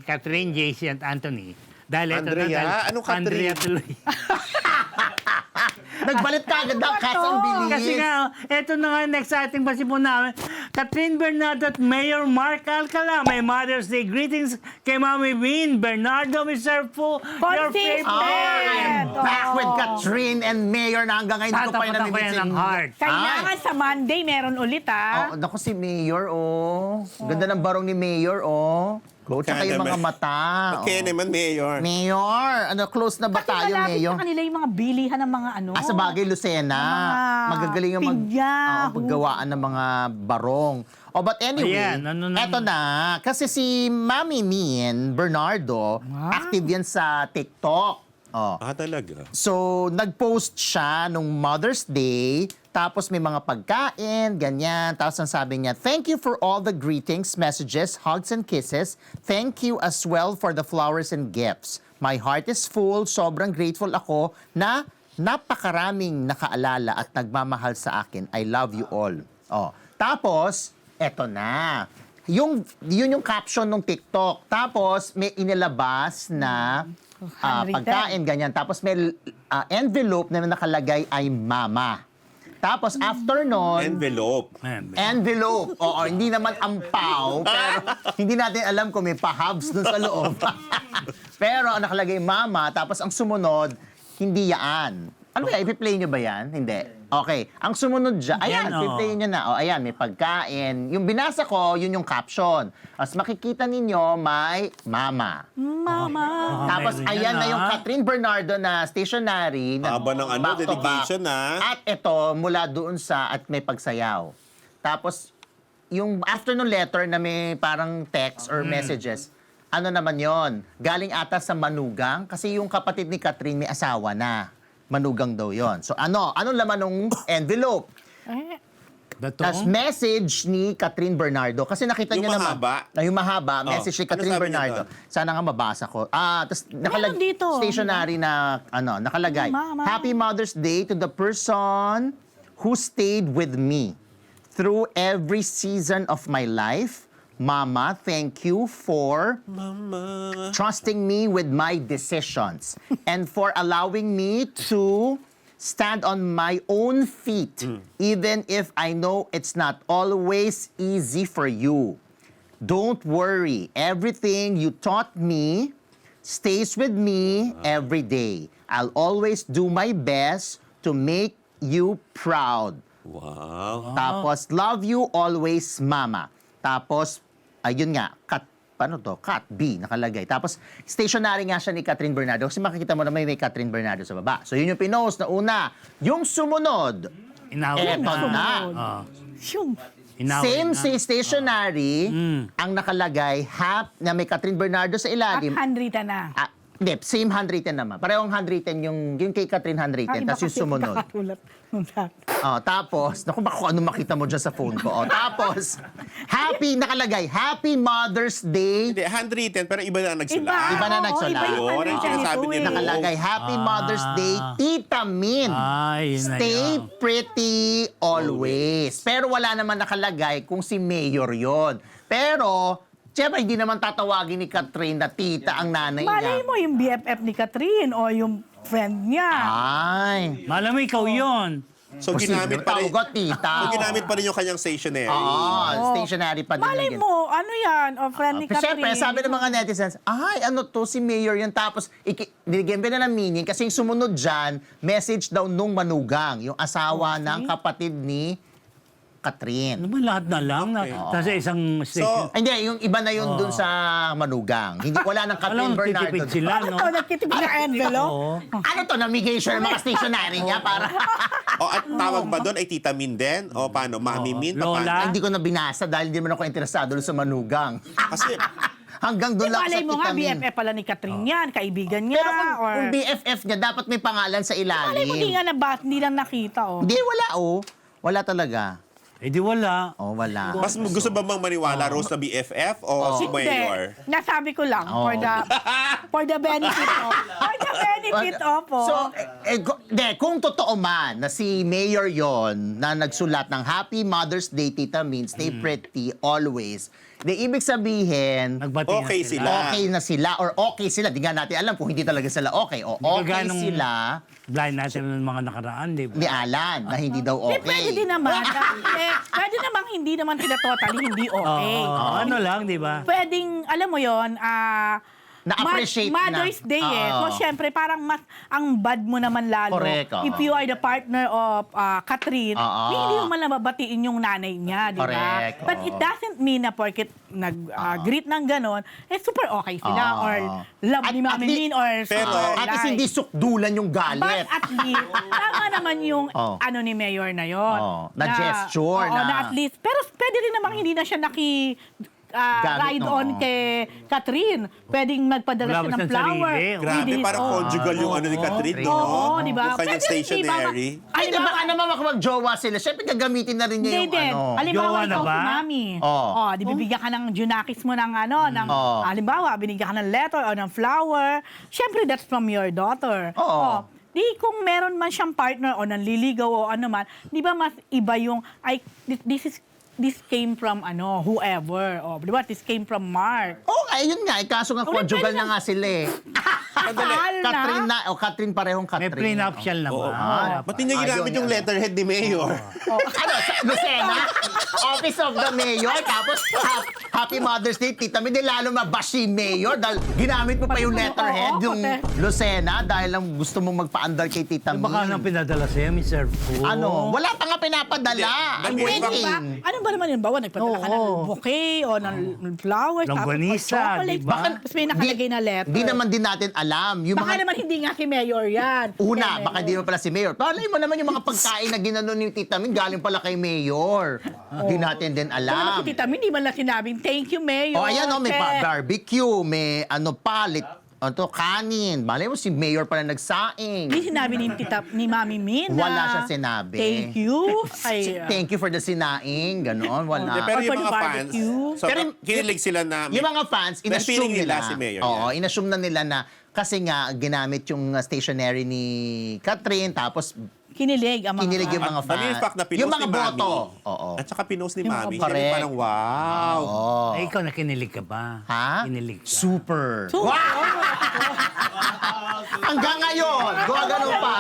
Catherine, JC, at Anthony. Dahil ito Andrea? na, Anong Catherine? Andrea tuloy. Nagbalit ka agad ang cast ang bilis. Kasi nga, ito na nga, next ating basi po namin. Catherine Bernardo at Mayor Mark Alcala. May Mother's Day greetings kay Mami Bean. Bernardo, Mr. Fu, your Consistent. favorite. Back with Catherine and Mayor na hanggang ngayon hindi ko pa yung Tatapat ako yan ng heart. Kailangan sa Monday, meron ulit Oh, naku si Mayor, oh. Ganda ng barong ni Mayor, oh. Tsaka yung mga mata. Okay oh. naman, Mayor. Mayor, close na ba Kasi tayo, malapit Mayor? sa kanila yung mga bilihan ng mga ano. Sa bagay, Lucena. Mga Magagaling yung pinya, paggawaan ng mga barong. Oh, but anyway, Ayan, ano na- eto na. Kasi si Mami Min Bernardo, active yan sa TikTok. Oh. Talaga? So, nag-post siya nung Mother's Day, tapos may mga pagkain, ganyan. Tapos ang sabi niya, thank you for all the greetings, messages, hugs, and kisses. Thank you as well for the flowers and gifts. My heart is full. Sobrang grateful ako na napakaraming nakaalala at nagmamahal sa akin. I love you all. Oh. Tapos, eto na. Yun yung caption ng TikTok. Tapos, may inilabas na Handwritten. pagkain, ganyan. Tapos may envelope na nakalagay ay mama. Tapos after nun, Envelope. envelope. Oo, hindi naman ampaw, pero hindi natin alam kung may pahabs dun sa loob. Pero nakalagay mama, tapos ang sumunod, hindi yan. Ano ba, ipi-play nyo ba yan? Hindi. Okay. Ang sumunod dyan, ayan, Yan, ipi-play nyo na. O, ayan, may pagkain. Yung binasa ko, yun yung caption. As makikita ninyo, may mama. Mama. Tapos meron ayan yan, na yung ah. Catherine Bernardo na stationary. Na Haba ng back to dedication, back. At ito, mula doon sa at may pagsayaw. Tapos, yung afternoon letter na may parang text or messages, ano naman yon? Galing ata sa Manugang. Kasi yung kapatid ni Catherine may asawa na. Manugang daw yon. So anong laman ng envelope? Eh, Tapos message ni Catherine Bernardo. Kasi nakita Yung niya mahaba? naman. Yung mahaba, message ni Ano Catherine sabi niya Bernardo. doon? Sana nga mabasa ko. Tapos dito. stationary na, nakalagay. Mama. Happy Mother's Day to the person who stayed with me through every season of my life. Mama, thank you for trusting me with my decisions and for allowing me to stand on my own feet, even if I know it's not always easy for you. Don't worry. Everything you taught me stays with me every day. I'll always do my best to make you proud. Wow. Tapos, love you always, Mama. Tapos, ayun nga, Cat B, nakalagay. Tapos, stationary nga siya ni Catherine Bernardo. Kasi makikita mo na may Catherine Bernardo sa baba. So, yun yung pinost na una. Yung sumunod, Inaway eto na. Shum. Inaway Same na. si stationary, ang nakalagay, na may Catherine Bernardo sa At ilalim. handwritten na. Hindi, same handwritten naman. Parehong handwritten yung kay Catherine handwritten, tapos yung sumunod. Tapos, naku, baka kung ano makita mo dyan sa phone ko. Tapos, nakalagay, Happy Mother's Day. Hindi, handwritten, pero iba na nagsulat. Iba na nagsulat. Iba yung Yun, ang handwritten sinasabi nito ni eh. Nakalagay, Happy Mother's Day, Tita Min. Ay, yun na Stay yun. pretty always. Pero wala naman nakalagay kung si Mayor yon. Pero, siyempre, hindi naman tatawagin ni Catherine na tita ang nanay Malay niya. mo yung BFF ni Catherine o yung friend niya. Ay. Malam mo, ikaw yun. So, ginamit pa rin. Tawag tita. So, ginamit pa rin yung kanyang stationery. Stationary pa din. Malay yun. mo, ano yan? O friend ni Pero Catherine. syempre, sabi ng mga netizens, ay, ano to, si Mayor yun. Tapos, binigyan pa na ng meaning kasi yung sumunod dyan, message daw nung Manugang, yung asawa ng kapatid ni Catherine. Ano ba lahat na lang? Nasa isang station. Hindi, yung iba na yun dun sa Manugang. Hindi, wala nang Catherine Alam, Bernardo. titipid sila, Ano no? to? Nagtitipid ng envelope? Oo. Ano to, namigay siya ng mga stationary niya para... O, at tawag ba doon ay Tita Min din? O, paano? Mami Min? Lola? Paano? Hindi ko na binasa dahil hindi naman ako interesado dun sa Manugang. Kasi, Hanggang doon lang Malay sa mo nga, Tita Min. BFF pala ni Catherine yan, kaibigan niya. Pero kung or... BFF niya, dapat may pangalan sa Malay mo, di ilalim. nga na ba, hindi lang nakita, oh. Hindi, wala Wala talaga. Eh di wala. Wala. mas gusto ba bang maniwala, Rose, na BFF o si Hindi. Mayor? Nasabi ko lang for the For the benefit of. For the benefit of. So, kung totoo man na si Mayor yon na nagsulat ng Happy Mother's Day, Tita Min, stay pretty always, di ibig sabihin, Nagbati na Okay sila. okay na sila or okay sila. Di nga natin alam kung hindi talaga sila okay. O okay Kagaya nung sila Blind natin ng mga nakaraan, di ba? ni Alan na hindi daw Di, pwede din okay. naman. Pwede namang hindi naman sila totally hindi okay. Ano lang, di ba? Pwedeng, alam mo yon, Na-appreciate na. Mother's Day Oo. So, syempre, parang mas, ang bad mo naman lalo. Correct, oo. If you are the partner of Catherine, Oo. hindi mo man nababatiin yung nanay niya, di ba? Correct, But oo. it doesn't mean na porket nag-greet ng ganon, super okay sila. Oo. Or love ni At Mami di- Min or Pero- super At least like. hindi sukdulan yung galit. But at least, tama naman yung Oh. ano ni Mayor na yon. Oh, na gesture oo, na- na at least. Pero pwede rin namang hindi na siya Gamit, ride on oo. kay Catherine. Pwedeng magpadala Wala siya ba ng siyang flower. sarili? Grabe, with his parang own- conjugal yung ano ni Catherine, no? Oo, di ba? Yung kanyang Pwede rin, di ba? stationery. Ay, di ba ka naman makapag-jowa sila? Siyempre, gagamitin na rin niya Hindi yung din. ano. Halimbawa, Jowa na ikaw ba? si Mami. Oo. Di bibigyan ka ng junakis mo ng ano, ng, Oo. halimbawa, binigyan ka ng letter o ng flower. Siyempre, that's from your daughter. Oo. Di kung meron man siyang partner o nanliligaw o ano man, di ba mas iba yung, this came from ano, whoever. Di ba? This came from Mark. Oo, ayun nga. Kaso nga, Okay, conjugal pwede na na- nga sila eh. Kasal na. Catherine na. O, Catherine parehong May Catherine. prenuptial na Oo. ba? Ba't niya ginamit Ayun, yung yan. letterhead ni Mayor? Ano, sa Lucena? Office of the Mayor. Tapos, Happy Mother's Day, Tita Min. Di lalo mabash si Mayor dahil ginamit mo pa yung letterhead, Oo, yung pati. Lucena, dahil lang gusto mong magpa-andar kay Tita Min. Baka nang pinadala sa'yo, Mr. Fu. Ano? Wala pa nga pinapadala. I'm Hindi. waiting. Ano ba naman yun? Bawa, nagpadala ka ng Oo. bouquet o ng flowers. Longganisa, tapos chocolate. di ba? Tapos may nakalagay na letter. Di naman din natin alam. Yung Baka mga naman hindi nga si Mayor yan. Una, Hindi, baka di mo pala si Mayor. Palay mo naman yung mga pagkain na ginanon ni Tita Min, galing pala kay Mayor. Di natin din Kung naman alam. si Tita Min, di man lang sinabing, thank you, Mayor. O ayan o, may Che. barbecue, may ano palit, ano kanin. Balay mo si Mayor pala nagsaing. Hindi sinabi ni Mami Min na, Wala siyang sinabi. thank you. Thank you for the sinaing, gano'n, Hindi, wala. pero Or yung for the mga fans, barbecue. so, Pero kinilig sila na... Yung mga fans, May feeling inassume nila nila. si Mayor, Oo, yeah. inassume na nila na kasi nga ginamit yung stationery ni Catherine, tapos Kinilig ang mga kinilig yung mga At dahil fans. yung fact na pinost Yung mga ni Mami. boto. Oo. At saka pinost ni Yung Mami. mga Siya rin correct. parang, wow. Oo. Ay, ikaw nakinilig ka ba? Ha? Kinilig ka. Super. So, Hanggang ngayon, gumagano pa.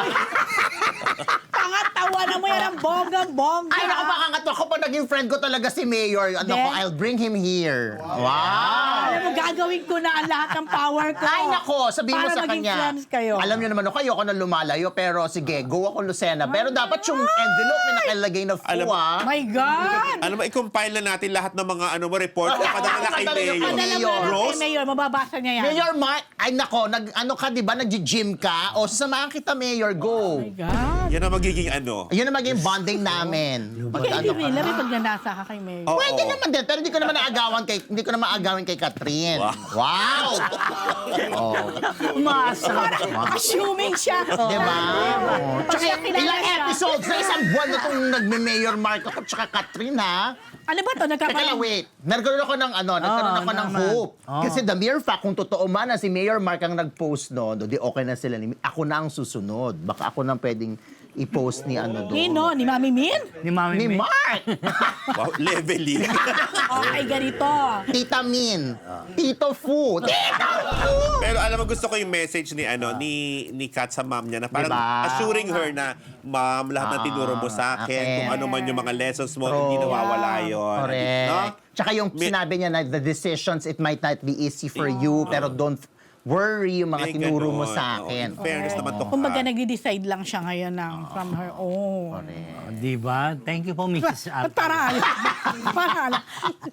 Pangatawanan mo yan ang bonggang-bongga. Ay, naku, makakatawa ko pa naging friend ko talaga si Mayor. Ano ko, Then? I'll bring him here. Wow. Alam mo, gagawin ko na ang lahat ng power ko. Ay, nako, sabihin mo Para sa maging kanya. friends kayo. Alam niyo naman ako, ayoko na lumalayo, pero sige, go ako Lucena. Pero dapat yung envelope may nakalagay na Alam- FUA. My God! Alam mo, i-compile na natin lahat ng mga ano mo, report. Oo, Padala na kay padala na kay Mayor. Padala mo Mayor. na Rose? kay Mayor, mababasa niya yan. Mayor Mark, ay nako, ano ka, di ba, nag-gym ka? O, sasamahan kita, Mayor, go. Oh my God. Yan ang magiging ano. Ayun ang maging bonding namin. Okay, Mag- hindi ano rin. ka. Labi pag nanasa ka kay Mayor. Oo. Pwede naman din, pero hindi ko naman aagawin kay Catherine. Wow! Oh. Assuming siya. Di ba? Oh. Pag Tsaka siya kilala ilang siya. episodes na isang buwan na itong nagme-Mayor Mark ako tsaka Catherine, ha? Ano ba to? Teka lang, wait. Nagkaroon ako ng nagkaroon ako ng naman. hope. Oo. Kasi the mere fact, kung totoo man na si Mayor Mark ang nag-post no, di okay na sila. Ako na ang susunod. Baka ako na pwedeng i-post ni ano doon. Nino, ni Mami Min? Ni Mami Ni Min. Mark! Wow, leveling. Okay, ganito. Tita Min. Tito Fu. Tito Fu! Pero alam mo, gusto ko yung message ni ni Kat sa mom niya na parang Diba? assuring her na, ma'am, lahat ng tinuro mo sa akin, akin. kung ano man yung mga lessons mo, True. hindi nawawala yun. Correct. No? Tsaka yung May- sinabi niya na the decisions, it might not be easy for you, pero don't worry yung mga May tinuro mo ganun. sa Oo, akin. in fairness naman to. Kumbaga, nagde-decide lang siya ngayon ng from her own. Di ba? Thank you po, Mrs. At Ate. para para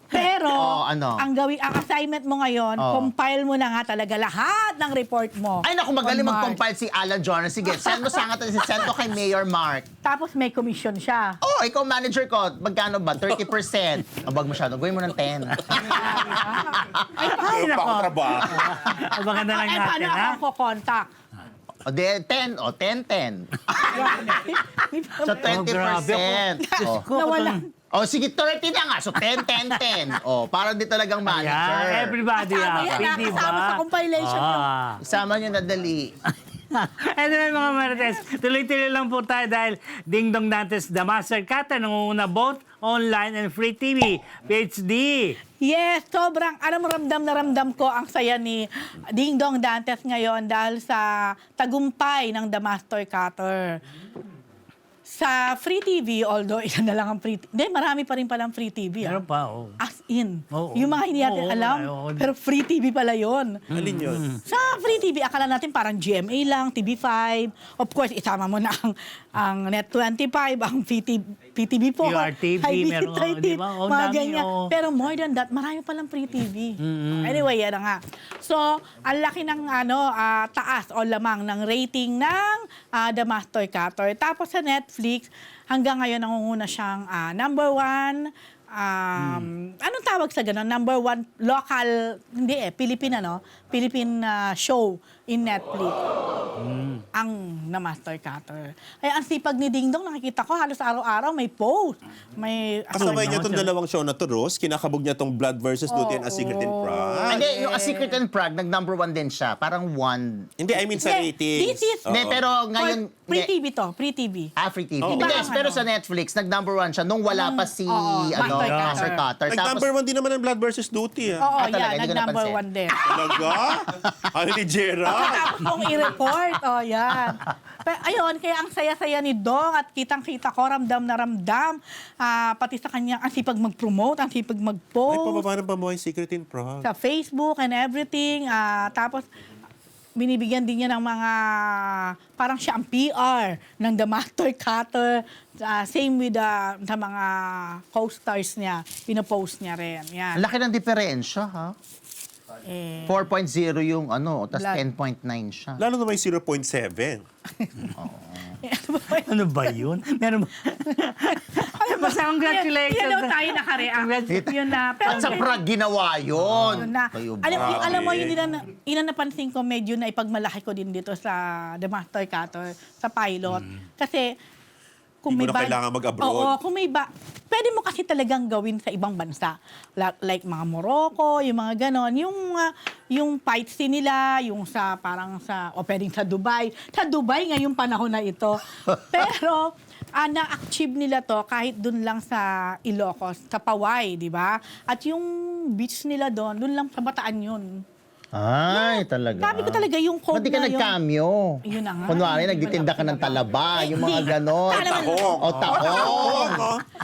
Pero, Oo, ano? ang assignment mo ngayon, Oo. compile mo na nga talaga lahat ng report mo. Ay naku, magaling On Mark. mag-compile si Alan Jonas. Sige, send mo sa akin, send mo kay Mayor Mark. Tapos may commission siya. Oh, ikaw manager ko, magkano ba? 30%. Abag masyado, gawin mo ng 10. Ay, Yung nako. pang-trabaho. Abangan na lang Ay, natin, paano ha? ako contact? O di, 10. O, 10. So, Oh, grabe 20%. ako. Oh. Ko, Nawala. Oh, sige, 30 na nga. So, 10, 10, 10. Oh, parang di talagang manager. Ayan, everybody Kasama yan, happy, di ba? kasama sa compilation ng- Isama nyo na dali. Anyway, mga Marites, tuloy-tuloy lang po tayo dahil Ding Dong Dantes, The Master Cutter, nangunguna both online and free TV. PhD. Yes, sobrang ramdam na ramdam ko ang saya ni Ding Dong Dantes ngayon dahil sa tagumpay ng The Master Cutter. Sa free TV, although isa na lang ang free TV. Hindi, marami pa rin palang free TV. Meron pa, oh. As in. Oo. Yung mga hindi natin Oo, alam, oo. pero free TV pala yun. Alin yun? Sa free TV, akala natin parang GMA lang, TV5. Of course, isama mo na ang Net25, ang PTV4, URTV, meron, di ba? Oh, mga dami, ganyan. oh. Pero more than that, marami palang free TV. Anyway, yan na nga. So, ang laki ng taas o lamang ng rating ng The Master Cutter. Tapos sa Netflix, hanggang ngayon nangunguna siyang number one. Anong tawag sa gano'n? Number one local, hindi Philippine show in Netflix. Ang The Master Cutter. Ay, ang sipag ni Ding Dong, nakikita ko halos araw-araw may post. May Kasabay niya itong Ano? dalawang show na to, Rose. Kinakabog niya itong Blood versus Luti and A Secret in Prague. Hindi, yung A Secret in Prague, nag-number 1 din siya. Parang 1. Hindi, I mean sa Hindi, ratings. this is- Oo. Hindi, pero ngayon... Free hindi. TV to, free TV. Free TV. Oo. Hindi, Iba ang pero ano. sa Netflix, nag-number 1 siya nung wala pa si Master Cutter. Master Cutter. Nag-number 1 din naman ang Blood versus Luti. Oo, Ah, talaga, yan, hindi ko nag-number napansin. one din. Talaga? Ano ni Gerald? Tapos kung i-report, yan. Pero ayun, kaya ang saya-saya ni Dong at kitang-kita ko, ramdam na ramdam. Pati sa kanya, ang sipag mag-promote, ang sipag Ay, mag-post pababa ng pamuhay Secret in Prague. sa Facebook and everything. Tapos, binibigyan din niya ng mga, parang siya ang PR ng The Master Cutter. Same with the mga co-stars niya, pinopost niya rin. Yan. Ang laki ng diferensya, ha? Eh, 4.0 yung tapos Blood. 10.9 siya. Lalo na may 0.7. Ano ba yun? Meron ba? Basta congratulations. Yan daw tayo nakareact. Yun na. Pero, At sa Prague ginawa yun. yun na. Kayo ba? Alam mo, yun din napansin ko, medyo na ipagmalaki ko din dito sa The Master Cutter, sa pilot. Kasi, kung Hindi mo may na kailangan mag-abroad. Oo, kung may pwede mo kasi talagang gawin sa ibang bansa. Like mga Morocco, yung mga ganon. Yung fight scene nila, yung sa parang o pwedeng sa Dubai. Sa Dubai ngayong panahon na ito. Pero, na-achieve nila to kahit dun lang sa Ilocos, sa Paway, di ba? At yung beach nila dun lang sa Bataan yun. Ay, talaga. Sabi ko talaga yung code Ba't di ka na yung... nag-cameo? Yun na nga. Kunwari, nagtitinda ka ng talaba, yung mga ganon. Sana man- Tahong. O, tahong.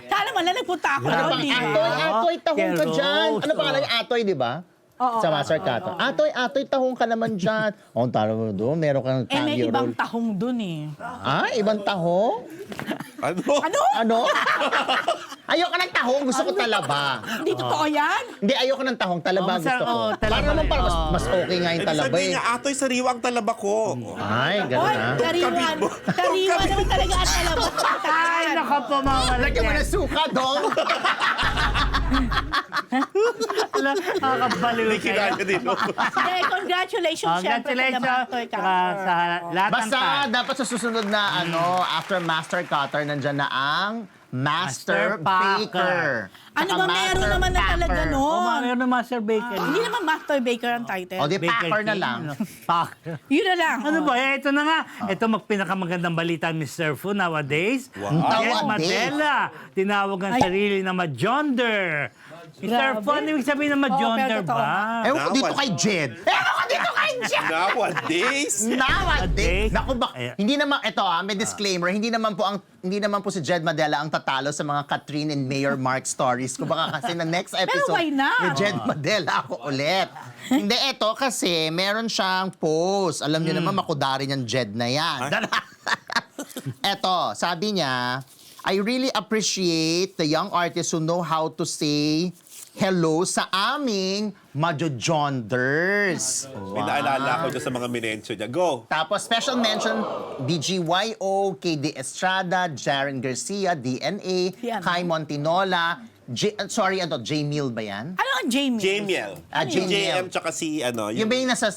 Sana man lang nagpunta ako Ano doon, bang di ba? Atoy, tahong ka Kay dyan. Rose, Ano pangalan niya? Atoy, di ba? Oo, Sa Master Cutter. Atoy, tahong ka naman dyan. O, talo mo doon, meron kang may cameo ibang role. tahong dun eh. Ah, ibang tahong? Ano? Ano? Ano? Ayoko ng tahong, gusto ko talaba. Hindi totoo yan? Hindi, ayoko ng tahong, talaba Oh, gusto ko. talaba Para naman eh. para Oo. mas okay nga yung Eh, talaba sabihin eh. niya, atoy sariwa ang talaba ko. Ay, gano'n Oy, ha? kariwan. Kariwan naman talaga at talabas. Ay, nako po, mga Lagyan mo Marites. ng suka, dong! Nakakabaliw May kayo. kinaya din. oh. Eh, congratulations syempre sa The Master Congratulations sa lahat ng Basta, tayo. dapat sa susunod na, after Master Cutter, nandyan na ang Master Master Packer. Baker. Ano Saka ba meron Master naman na talaga Packer. Oh, nun? meron ng Master Baker. Hindi naman Master Baker ang title. O, di Baker Packer na King, lang. ano? Packer. Yun na lang. Ano oh. ba? Ito na nga. Ito pinakamagandang balita ni Mr. Fu nowadays. Wow. Jed Nowadays. Madela. Tinawag ang Ay. sarili na Majonder. Mr. Grabe. Fu, ano ibig sabihin na Majonder pero totoo ba? Ewan ko dito kay Jed. Ewan ko dito kay Jed! Nowadays. Nowadays. Naku, Ayan. hindi naman, ito may disclaimer, hindi naman po si Jed Madela ang tatalo sa mga Catherine and Mayor Mark stories ko. Baka kasi na next episode why not? ni Jed Madela ako ulit. Hindi, ito kasi meron siyang post. Alam niyo naman, makudari niyang Jed na yan. Eto, sabi niya, I really appreciate the young artists who know how to say hello sa aming Majojonders. May naalala ko dyan sa mga minensyo niya. Go. Tapos, special mention, BGYO, KD Estrada, Jaren Garcia, DNA, Yan. Kai Montinola, J Mill ba yan? Ano ang Jamie? Jamiel. Jamiel. JM tsaka si Yung ba yung nasa,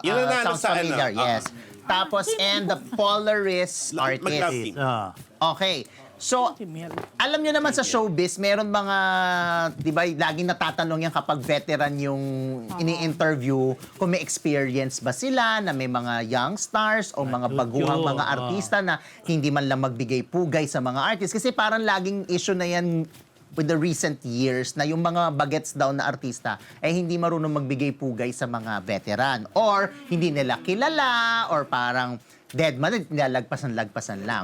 Yun ang nalo sounds sa familiar, ano, yes. Tapos, and the Polaris artist. McLaughlin. Ah. Okay. So, Si Mel. alam nyo naman sa showbiz, meron mga, di ba, laging natatanong yan kapag veteran yung ini-interview, kung may experience ba sila, na may mga young stars o mga baguhang mga artista na hindi man lang magbigay pugay sa mga artist. Kasi parang laging issue na yan with the recent years na yung mga bagets daw na artista ay hindi marunong magbigay pugay sa mga veteran. Or hindi nila kilala, or parang dead man, nilalagpasan-lagpasan lang.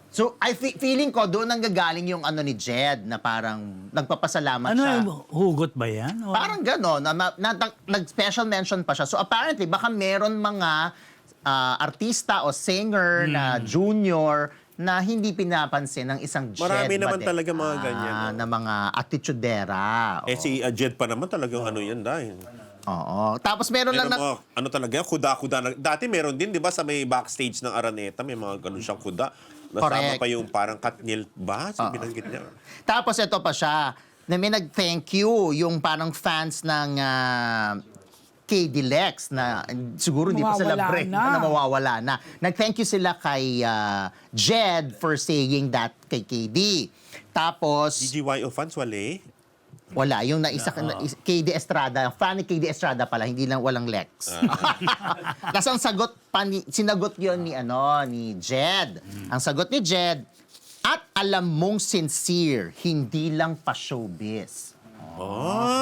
So I feeling ko doon nanggagaling yung ano ni Jed na parang nagpapasalamat Ano siya. yung hugot ba yan? O- Parang gano'n, nag-special mention pa siya. So apparently, baka meron mga artista o singer na junior na hindi pinapansin ng isang Jed Marami naman Madela talaga mga ganyan, no? na mga attitudera. Si Jed pa naman talagang ano yan dahil. Oo. Tapos meron lang Meron mga, ano talaga, kuda-kuda. Dati meron din, di ba, sa may backstage ng Araneta, may mga ganun siyang kuda. Nasama Correct. pa yung parang katnil ba? Binanggit niya. Tapos ito pa siya, na may nag-thank you yung parang fans ng KD Lex na siguro hindi pa sila Mawawala break na. na mawawala na. Nag-thank you sila kay Jed for saying that kay KD. Tapos, GGYO fans, wale. wala. Yung KD Estrada, fan ni KD Estrada pala, hindi lang walang Lex. Tapos ang sagot pa sinagot yon ni Jed. Ang sagot ni Jed, at alam mong sincere, hindi lang pa showbiz.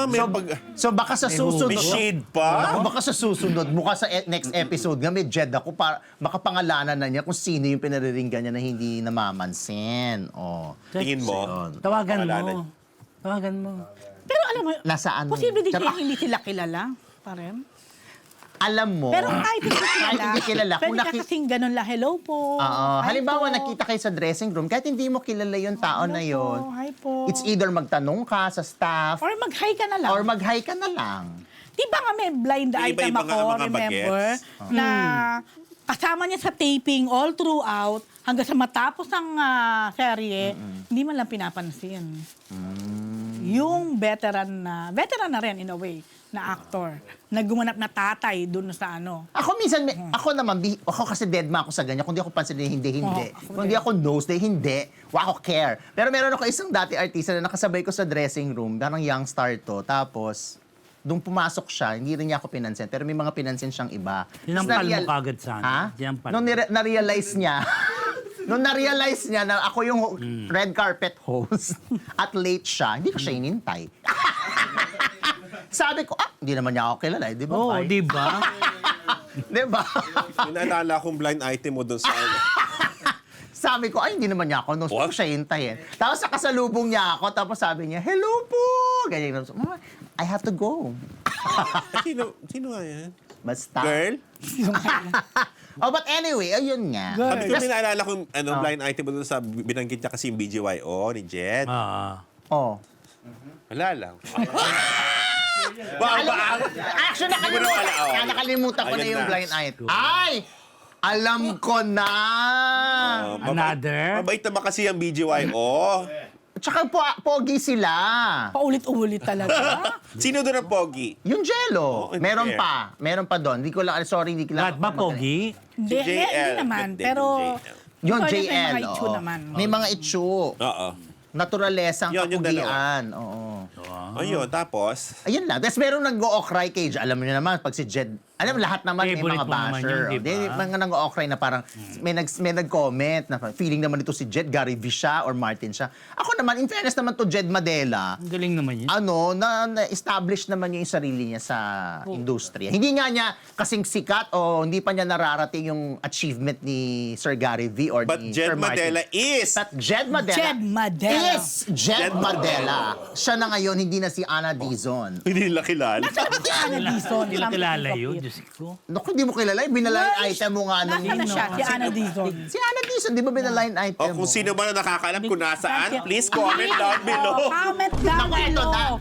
May So baka sa susunod, may shade pa. Baka sa susunod, mukha sa next episode nga may Jed ako, baka pangalanan na niya kung sino yung pinariringgan niya na hindi namamansin. Oh. Tingin mo? Tawagan Pangalanan. mo. Tawagan mo. Pero alam mo, Nasaan? posible din Tsaka- kaya hindi sila kilala pa rin. Alam mo, Pero kahit hindi kahit hindi kilala, pwede kung ka kasing ganun lang, hello po. Oo. Hi Halimbawa, po. nakita kayo sa dressing room, kahit hindi mo kilala yung tao Hello na po, yon, hi po. it's either magtanong ka sa staff Or mag-hi ka na lang. or mag-hi ka na lang. Di ba nga may blind item Iba-iba nga ako, ang mga remember? bagets. Na kasama niya sa taping all throughout hanggang sa matapos ng serye, hindi man lang pinapansin. Yung veteran na rin in a way, na actor, na gumanap na tatay dun sa ano. Ako minsan, ako naman, ako kasi deadma ako sa ganyan. Kung di ako pansinin, hindi. ako Kung di ako nose, hindi. Wala ako care. Pero meron ako isang dati artista na nakasabay ko sa dressing room, parang young star to. Tapos, nung pumasok siya, hindi rin niya ako pinansin. Pero may mga pinansin siyang iba. Sinampal Tapos mo kagad sana. Ha? Sinampal Nung na-realize niya, nung na-realize niya na ako yung red carpet host at late siya, hindi ko siya inintay. Sabi ko, hindi naman niya ako kilala, di ba? Oo, Pai? di ba? Di ba? Inaalala kong blind item mo doon sa ano. Sabi ko, hindi naman niya ako. Nung What? ko siya hintayin. Tapos nakasalubong niya ako. Tapos sabi niya, hello po! Ganyan. Mama, I have to go. Sino nga yan? Basta. Girl? But anyway, ayun nga. Sabi ko, inaalala kong blind item mo doon sa binanggit niya kasi yung BGYO ni Jed. Oh. Wala lang. Actually, Hindi mo na wala, oh. nakalimutan ko na Ayun yung na. blind item. Ay! Alam ko na! Another? Mabait naman kasi yung BGYO. Tsaka pogi sila. Paulit-ulit talaga. Sino doon ang pogi? Yung Jello. Oh, meron fair. pa. Meron pa doon. Hindi ko lang, sorry, hindi ko lang. Lahat ba pogi? Hindi, Si JL. hindi naman. Hindi, Pero, Yung Ikaw, may JL. mga itsue oo. naman. May mga itsue. Oo. Naturalesang Yun, yung kapugian. Oo. Ayun, tapos? Ayun lang. Tapos meron nag-o-cry kay Jed. Alam niyo naman, pag si Jed, alam mo, lahat naman may Favorite mga mo naman basher. yun, di ba? Mga nag-o-cry na parang, may nag-comment na feeling naman ito si Jed, Gary V siya or Martin siya. Ako naman, in fairness naman to Jed Madela, Ang galing naman yun. na-establish naman niya yung sarili niya sa industriya. Hindi nga niya kasing sikat o hindi pa niya nararating yung achievement ni Sir Gary V or But ni Jed Sir Martin. Madela is... But Jed Madela, Jed Madela. is Jed Madela. Siya na ngayon, hindi na si Ana Dizon. Hindi nila kilala. Nasaan ba si Ana Dizon? Hindi lang kilala yun, Diyos ko. Naku, hindi mo kilala. Binaline item mo nga nung... Nasaan na siya? Si Ana Dizon. Si Ana Dizon, di ba binaline item O mo? kung sino ba na nakakaalam kung nasaan, please comment down below. Comment down Naku, eto below.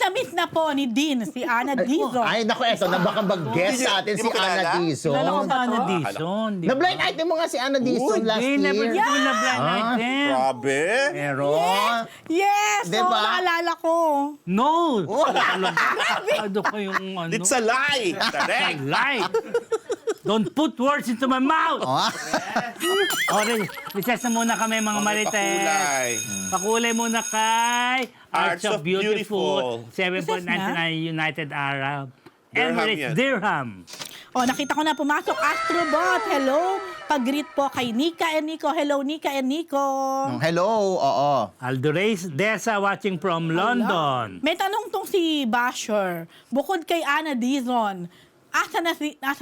Miss na po ni Dean, si Ana Dizon. Ay, naku, eto, na baka mag-guest sa atin Hindi si mo kilala? Ana Dizon. Kilala ko ba na Akala Dizon? di ba? Na-blind item mo nga si Ana Dizon last Hindi, never year. ko na blind item. Grabe. Meron. Yes! Diba? Oo, naalala ko. No! Ano ko yung ano? It's a lie. Correct. Lie. Don't put words into my mouth! Oh. Okay, recess na muna kami mga marites. Pakulay. Pakulay muna kay Arts of Beautiful. Beautiful. 7.99 United Arab Dirham Emirates yan. Dirham. Oh, nakita ko na pumasok. Astrobot, hello. Pag-greet po kay Nika and Nico. Hello, Nika and Nico. Hello, oo. Aldo Reyes Desa watching from London. May tanong tong si Basher. Bukod kay Ana Dizon, asa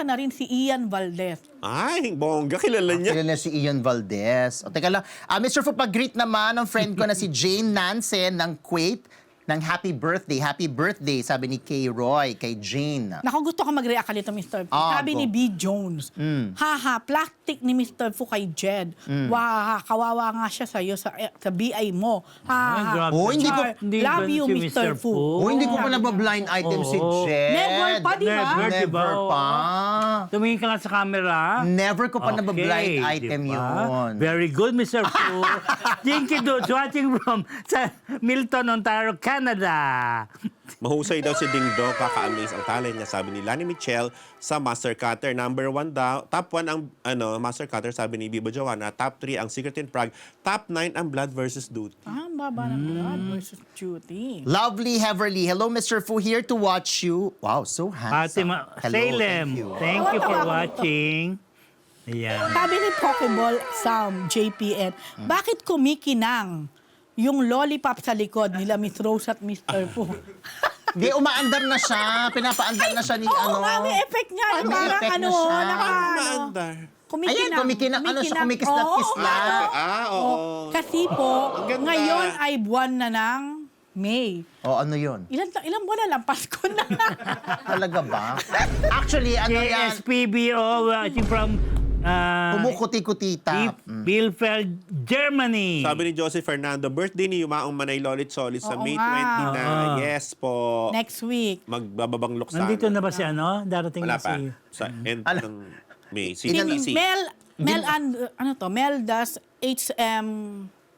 na rin si Ian Valdez. Ay, bongga. Kilala niya. Kailan na si Ian Valdez. O, teka lang. Mr. Fu, pag-greet naman ng friend ko na si Jane Nansen ng Kuwait ng happy birthday. Happy birthday, sabi ni Kay Roy, kay Jane. Naku, gusto ko mag-react nito, Mr. Fu. Ah, Sabi go. ni B. Jones, haha, plastic ni Mr. Fu kay Jed. Waha, kawawa nga siya sa'yo sa BI mo. Ay, Haha. grabe. Oh, hindi ko- Hindi Love ba you, si Mr. Fu. Oh, hindi ko pa nabablind item si Oo. Jed. Never pa, di ba? Never, di ba? Never pa. Tumingin ka nga sa camera. Never ko pa Okay, nabablind item diba? yun. Very good, Mr. Fu. Jinky Dudes watching from sa Milton, Ontario, Canada. Mahusay daw si Ding Dong, kaka-amaze ang talent niya, sabi ni Lani Michelle sa Master Cutter. Number 1 daw, top 1 ang Master Cutter, sabi ni Bibo Joanna, top 3 ang Secret in Prague, top 9 ang Blood versus Duty. Ang baba ng blood versus duty. Lovely Heverly. Hello, Mr. Fu, here to watch you. Wow, so Ate handsome. Salem, thank you. thank you for watching. Ayan. Sabi ni Pokeball Sam, JPN, bakit kumikinang yung lollipop sa likod nila Miss Rose at Mr. Fu? Di, umaandar na siya. Pinapaandar na siya ni Oo nga, may effect niya. Ay, may Parang effect na ano, siya. Maandar. Ayan, kumikinang, kumikis-na-kis Oo, lang. Oo. Kasi po, Ang ganda. ngayon ay buwan na ng May. O, ano yun? Ilang buwan na lang, Pasko na. Talaga ba? Actually, ano yan? KSPBO watching from Kumukuti-kutita. Bielefeld, Germany. Sabi ni Joseph Fernando, birthday ni Yumaong Manay Lolit Solid sa Oo May nga. 20 na. Oo. Yes po. Next week. Magbababanglok sana. Nandito na ba si ano? Darating Wala na pa. si... Sa end Ala. ng May. Si CDC. Mel does HM,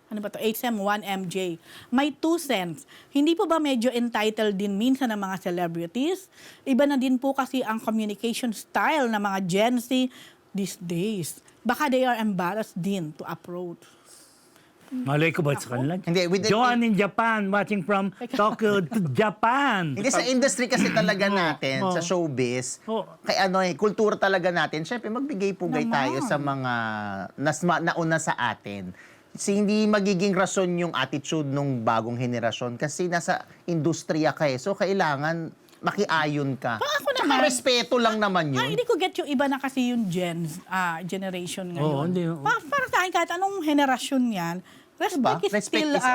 ano ba to? HM 1MJ. May 2 cents. Hindi po ba medyo entitled din minsan ng mga celebrities? Iba na din po kasi ang communication style ng mga Gen Z these days. Baka they are embarrassed din to approach. Malay ko ba sa kanila? Hindi, with the- Joan in Japan, watching from Tokyo to Japan. Hindi, sa industry kasi talaga natin, Oo. sa showbiz, Oo. kay kultura talaga natin, syempre magbigay-pugay tayo sa mga nauna sa atin. Kasi hindi magiging rason yung attitude ng bagong henerasyon kasi nasa industriya ka eh. So, kailangan makiayon ka. ako Tsaka naman- respeto lang naman yun. Hindi ko get yung iba na kasi yung generation ngayon. Oo, hindi. Para sa akin, kahit anong henerasyon yan, respect Diba? is Respect still, is,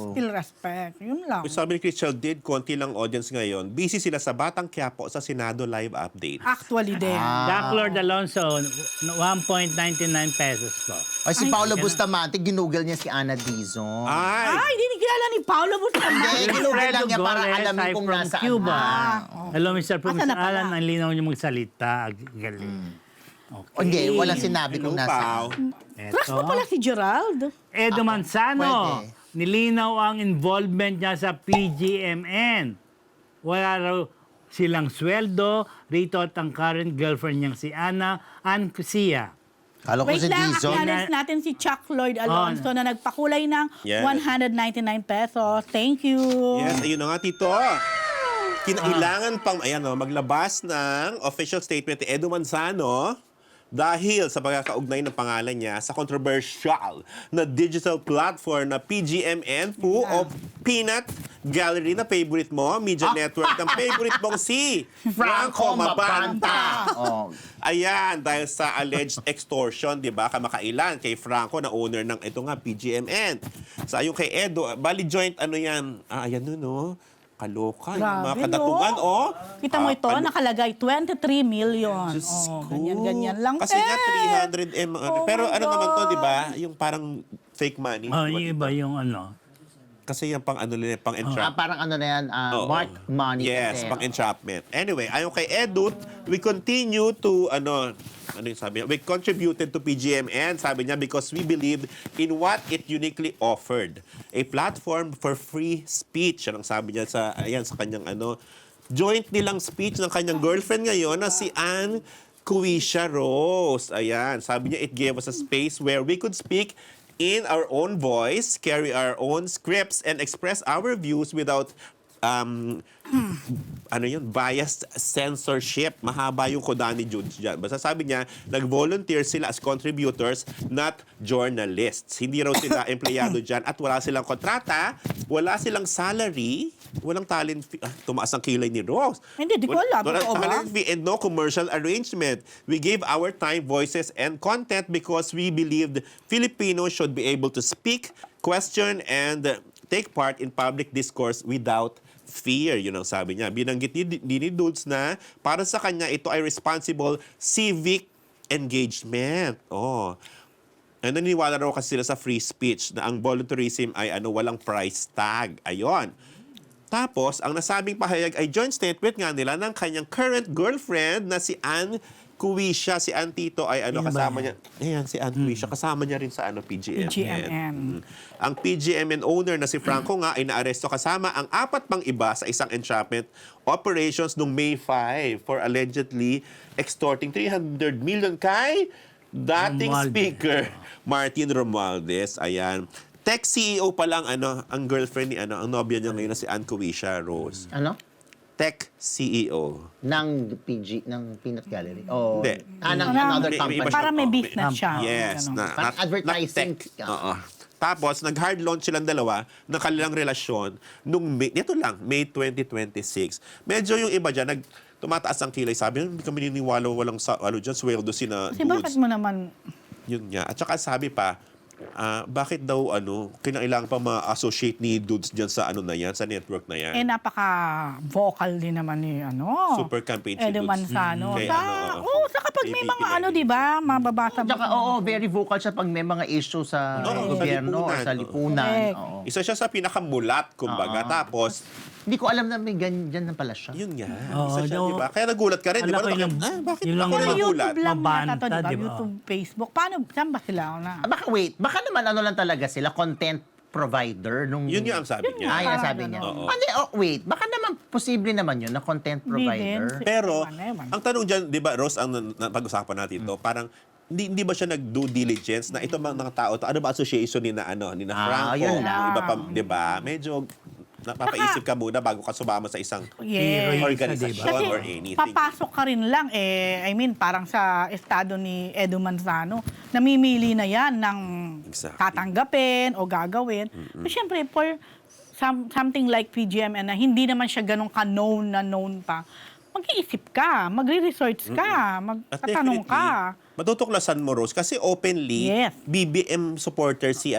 still respect. Yun lang. Sabi ni Christian did, konti lang audience ngayon. Busy sila sa Batang Quiapo sa Senado Live Update. Actually din. Jack Lord Alonso, 1.99 pesos po. O si Paolo Bustamante, ginugol niya si Ana Dizon. Ay! Ay, hindi kilala ni Paolo Bustamante. Hindi, ginugol lang niya para Gomez, alamin ay kung from nasaan Cuba. na. Hello, Mr. Fu, Asa Mr. na pala? Alan, ang linaw niyo magsalita. Galing. O, Hindi, walang sinabi Hello, kung Pao. nasaan. Crush mo pala si Gerald. Edo Manzano, pwede. nilinaw ang involvement niya sa PGMN. Wala raw silang sweldo rito at ang current girlfriend niyang si Ann Cusia. Kala ko Wait si lang, Dizon. acknowledge natin si Chuck Lloyd Alonso na nagpakulay ng Yes. 199 pesos. Thank you. Yes, ayun na nga, Tito. Kinailangan pang, maglabas ng official statement ni Edo Manzano dahil sa pagkakaugnay ng pangalan niya sa controversial na digital platform na PGMN o Peanut Gallery na favorite mo, media network ng favorite mong si Franco Mabanta. Oh. Ayan, dahil sa alleged extortion, di ba, kamakailan kay Franco na owner ng ito nga, PGMN. Sa yung kay Edo, bali joint ano yan? Ayan nun, no? Kaloka, yung mga Grabe, kadatugan, no? oh. Kita mo ito, nakalagay 23 million. Diyos Oh, ko. ganyan lang. Kasi nga 300 M. Oh Pero my ano naman to, God. di ba? Yung parang fake money. Yung iba yung ano. Kasi yung pang ano nila, pang Ah, entrap. parang ano na yan, Oo. mark money. Yes, kasi. pang entrapment. Anyway, ayon kay Edut, we continue to, ano yung sabi niya? We contributed to PGMN, sabi niya, because we believed in what it uniquely offered. A platform for free speech. Yan ang sabi niya sa kanyang joint nilang speech ng kanyang girlfriend ngayon na si Ann Kuisha Rose. Ayan, sabi niya, it gave us a space where we could speak in our own voice, carry our own scripts, and express our views without biased censorship. Mahaba yung koda ni Jude dyan. Basta sabi niya, nag-volunteer sila as contributors, not journalists. Hindi raw sila empleyado dyan at wala silang kontrata, wala silang salary, walang talent fee. Tumaas ang kilay ni Rose. Hindi, di ko alam. Walang Totoo ba? talent fee and no commercial arrangement. We gave our time, voices, and content because we believed Filipinos should be able to speak, question, and take part in public discourse without fear. Yun ang sabi niya. Binanggit ni Dudes na para sa kanya ito ay responsible civic engagement. Oh. Naniniwala raw kasi sila sa free speech na ang volunteerism ay walang price tag. Ayon. Tapos, ang nasabing pahayag ay joint statement nga nila ng kanyang current girlfriend na si Ann Kuisha. Si Ann Tito ay kasama niya. Ayan, si Ann Kuisha. Kasama niya rin sa PGMN. PGMN. Ang PGMN owner na si Franco nga ay naaresto kasama ang 4 pang iba sa isang entrapment operations noong May 5 for allegedly extorting 300 million kay dating Romualdez. Speaker Martin Romualdez. Ayan. Tech CEO pa lang ang girlfriend ni ang nobya niya ngayon na si Ann Kuisha Rose. Ano? Tech CEO. Ng Peanut Gallery? O, Hindi. ng Parang- another May- company? may iba Para may business siya. Yes. Ganun. Parang advertising. Not tech. Oo. Tapos, nag-hard launch silang dalawa ng kanilang relasyon nung May 2026. Medyo yung iba dyan, tumataas ang kilay. Sabi, hindi kami niniwala walang dyan, sweldo sina Kasi bakit Dudes. mo naman, Yun nga. At saka sabi pa, bakit daw kinailangan pa ma-associate ni Dudes dyan sa na yan, sa network na yan. napaka-vocal din naman ni Super campaign si Edo Dudes. Manzano. Kaya Sa kapag may Baby mga Pinay. di ba, mababasa mo. Tsaka, very vocal siya pag may mga issue sa Oo, gobyerno sa or sa lipunan. Correct. Oo. Isa siya sa pinakamulat, kumbaga. Tapos, Hindi ko alam na may ganyan na pala siya. yun nga. Oo, Isa siya, no. di ba? Kaya nagulat ka rin, di ba? Alam ko yun Bakit yun lang ako yung- nagulat? YouTube lang Mabanta, yata to, di ba? di ba? YouTube, Facebook. Paano, saan ba sila? Baka wait, baka naman lang talaga sila, content provider nung... Yun nga ang sabi niya. Ah, yan Parang sabi niya. ganun. Hindi, wait, baka naman posible naman yun na content Hindi provider. din. Pero, Ewan. ang tanong dyan, di ba, Rose, ang pag-usapan natin to, parang, hindi ba siya nag-due diligence na ito mga tao to, ano ba association ni na Franco, yun lang. iba pa, di ba? Medyo napapaisip ka muna bago ka sumama sa isang Hero Yes. yun. organisasyon Kasi or anything. Papasok ka rin lang, parang sa estado ni Edo Manzano, namimili na yan ng Exactly. tatanggapin o gagawin. So, syempre, for something like PGMN na hindi naman siya ganun ka-known na known pa, mag-iisip ka, magre-research ka, At magtatanong ka. definitely, matutuklasan mo, Rose, kasi openly, Yes. BBM supporter si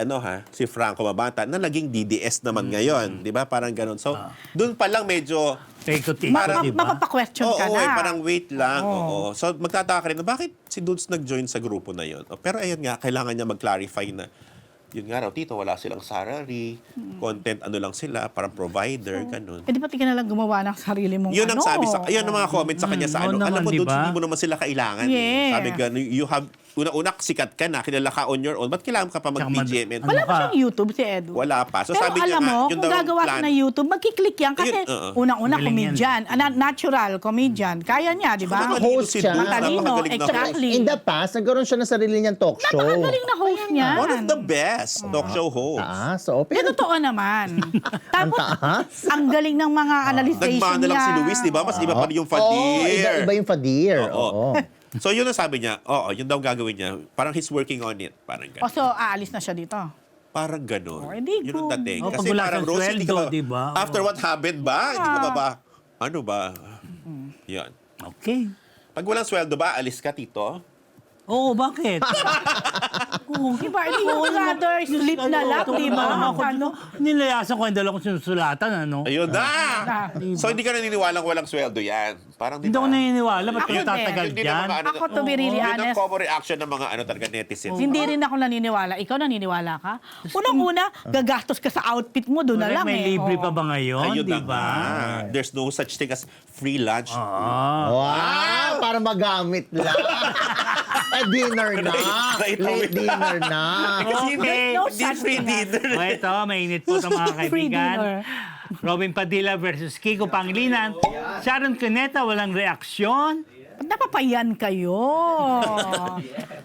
Franco Mabanta na naging DDS naman ngayon, di ba? Parang ganun. So, doon pa lang medyo Ikot-ikot, Parang- di ba? Mapapa-question ka na. parang wait lang. Oo. So, magtataka ka rin na bakit si Dudes nag-join sa grupo na yun. Pero ayun nga, kailangan niya mag-clarify na yun nga raw, Tito, wala silang salary, content lang sila, parang provider, ganun. Eh, di ba ka na lang gumawa ng sarili mong Yun ang sabi yun ang mga comments sa kanya sa oo Alam naman, mo, di Dudes, ba? hindi mo naman sila kailangan. Yeah. Sabi ganun, you have, una-una, sikat ka na, kilala ka on your own. Ba't kailangan ka pa Tsaka mag-BGMN? ano Wala ka? ba siyang YouTube si Edu? Wala pa. So, Pero sabi niya alam nga, mo, yun kung daw ang gagawa plan. siya ng YouTube, magkiklik yan kasi Ayun, oo. unang-una Galing comedian, natural comedian. Kaya niya, di ba? Matalino Host si siya. Dudes, Matalino, napakagaling na host. exactly. In the past, nagkaroon siya ng sarili niyang talk show. Napakagaling na host niya. One of the best talk show hosts. So, Yan, totoo naman. Tapos, ang galing ng mga analyzation Nagmana lang niya. si Luis, di ba? Mas iba pa rin yung Oo, Fadir. iba yung Fadir. Oo. Oo. So, yun ang sabi niya. Yun daw gagawin niya. Parang he's working on it. Parang O gano'n. so, aalis na siya dito. Parang gano'n. Oh, hindi Yun ang good. dating. Oh, Kasi pag wala parang, kang Rose, hindi ka sweldo, ba? di ba? After what happened ba? Hindi ka ba ba? Ano ba? Yan. Okay. Pag walang sweldo ba, alis ka, Tito? Oo, bakit? Di ba? Hindi yung rather sleep na lang, di ba? Ano? Nilayasan ko yung dalawang sinusulatan, ano? Ayun na! Diba? So, hindi ka naniniwalang walang sweldo yan. Parang, di Hindi ba? ako naniniwala. Ba't Ako kayo din. tatagal Hindi dyan? naman Ako, to be really Yun ang honest, common reaction ng mga talaga netizens. hindi rin ako naniniwala. Ikaw naniniwala ka? Unang-una, gagastos ka sa outfit mo, doon na Correct, lang may eh. libre Oo. pa ba ngayon? Ayun Di na ba? nga. There's no such thing as free lunch. Wow! Para magamit lang. Dinner na. Late dinner na. Kasi Okay. No hindi such free thing as- dinner. O ito, mainit po ito mga Free kaibigan. dinner. Robin Padilla versus Kiko Pangilinan. Sharon Cuneta, walang reaksyon. Napapayan kayo.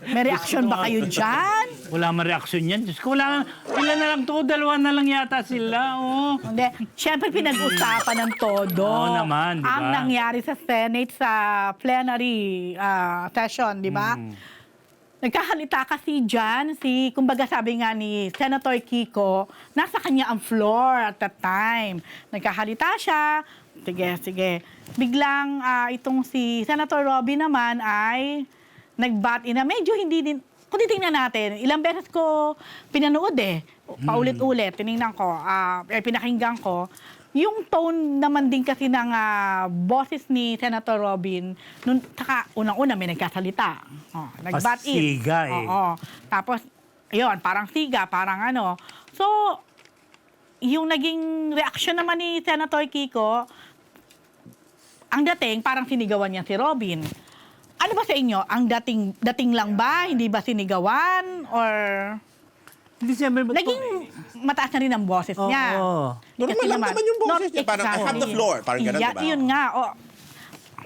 May reaction ba kayo dyan? Wala man reaksyon yan. Diyos ko, wala. Ilan na lang to? Dalawa na lang yata sila. Oh. Hindi. Siyempre, pinag-usapan ng todo. Oo naman, di ba? Ang nangyari sa Senate sa plenary session, di ba? Nagkahalita kasi dyan, kumbaga sabi nga ni Senator Kiko, nasa kanya ang floor at that time. Nagkahalita siya, sige. Biglang itong si Senator Robin naman ay nag-butt in na medyo hindi din, kung titingnan natin, ilang beses ko pinanood paulit-ulit, tinignan ko, pinakinggan ko, yung tone naman din kasi ng boses ni Senator Robin, saka unang-una may nagkasalita. Nag-butt in. Pasiga Oo. Tapos, yun, parang siga, parang ano. So, yung naging reaction naman ni Senator Kiko, ang dating, parang sinigawan niya si Robin. Ano ba sa inyo? Ang dating lang ba? Hindi ba sinigawan? Or Hindi siyempre, naging mataas na rin ang boses niya? Oo. Normal lang naman yung boses niya. Parang, I have the floor. Parang ganun, Yeah, diba? yun nga.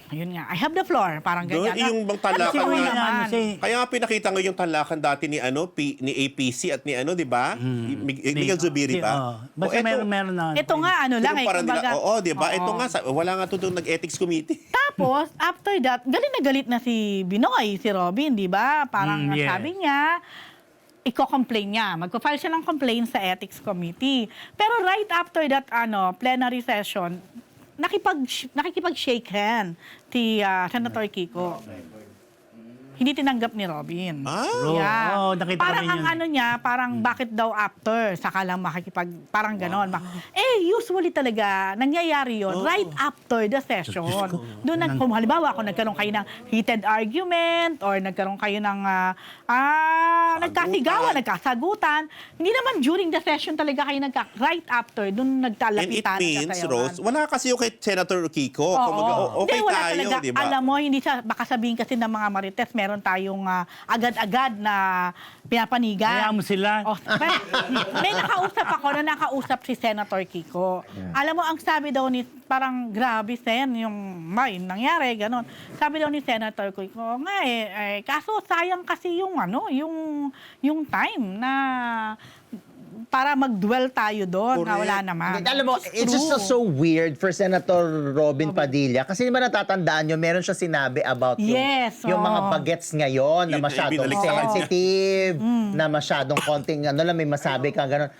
Yun nga. I have the floor. Parang Doon, ganyan. yung bang talakan Kasi Uy, wala naman. ano siya, Kaya nga pinakita nga yung talakan dati ni ni APC at ni di ba? Miguel Zubiri ba? Oo. Basta meron na. Ito nga, ano lang Parang kumbaga- di ba? Ito Oo. nga, wala nga to doon nag-ethics committee. Tapos, after that, galit na si Binoy, si Robin, di ba? Parang Yeah. sabi niya, iko-complain niya. Magpa-file siya ng complaint sa ethics committee. Pero right after that plenary session, nakikipag-shake hand si Senator Kiko. Hindi tinanggap ni Robin. Oo, nakita ko Parang rin ang yun. ano niya, parang bakit daw after, saka lang parang ganon. Usually talaga, nangyayari yon right after the session. Doon, kung halimbawa, kung nagkaroon kayo ng heated argument, or nagkaroon kayo ng nagkasigawan, nagkasagutan, hindi naman during the session talaga kayo right after, doon And it nagtalapitan. means, nagkasayawan. Rose, wala kasi yung kay Senator Kiko. Oo. Okay Hindi, wala tayo, talaga. di ba? Alam mo, hindi siya, baka sabihin kasi ng mga marites, meron tayong agad-agad na pinapanigan. Kaya mo sila. May nakausap si Senator Kiko. Alam mo, ang sabi daw ni, parang grabe, Sen, yung may nangyari, ganon. Sabi daw ni Senator Kiko, kaso sayang kasi yung yung time na para mag-dwell tayo doon na wala naman. Alam mo, Which is it's just true. so weird for Senator Robin Padilla. Kasi di ba natatandaan nyo, meron siya sinabi about Yes, yung mga oo. bagets ngayon na Yun, masyadong binalik sa kanya. sensitive, na masyadong konting, may masabi ka, gano'n.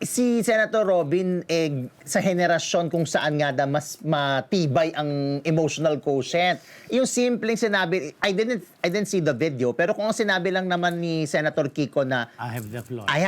Si Senator Robin, sa henerasyon kung saan nga mas matibay ang emotional quotient. Yung simpleng sinabi, I didn't see the video, pero kung ang sinabi lang naman ni Senator Kiko na I have the floor. I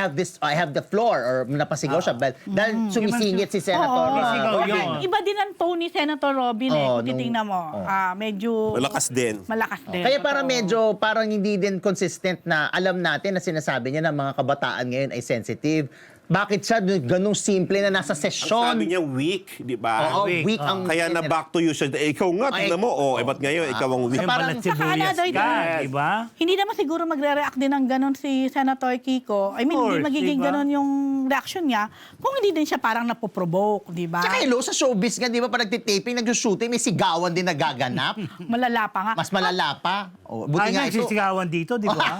have the floor, or napasigaw siya dahil sumisingit si Senator Sumisigaw Robin. yun. Iba din ang tone ni Senator Robin kung titingnan mo. Medyo Malakas din. malakas din. Kaya parang Totoo. parang hindi din consistent na alam natin na sinasabi niya na mga kabataan ngayon ay sensitive. Bakit siya ganung simple na nasa session? Sabi niya weak, di ba? Oo, weak. weak ang... Kaya na back to you siya. Ikaw nga, tingnan mo. Ba't ngayon ikaw ang weak? So, parang- Balat Saka sibuyas another ka, thing. di ba? Hindi naman siguro magre-react din ng ganon si Senator Kiko. I mean, hindi course, magiging diba? ganon yung reaction niya kung hindi din siya parang napoprovoke, di ba? Tsaka hello, sa showbiz nga, di ba, pag nagtitaping, nag-shooting, may sigawan din nagaganap. Malala pa nga. Mas malala pa. O, buti Ay, nga ito. nagsisigawan dito, di ba?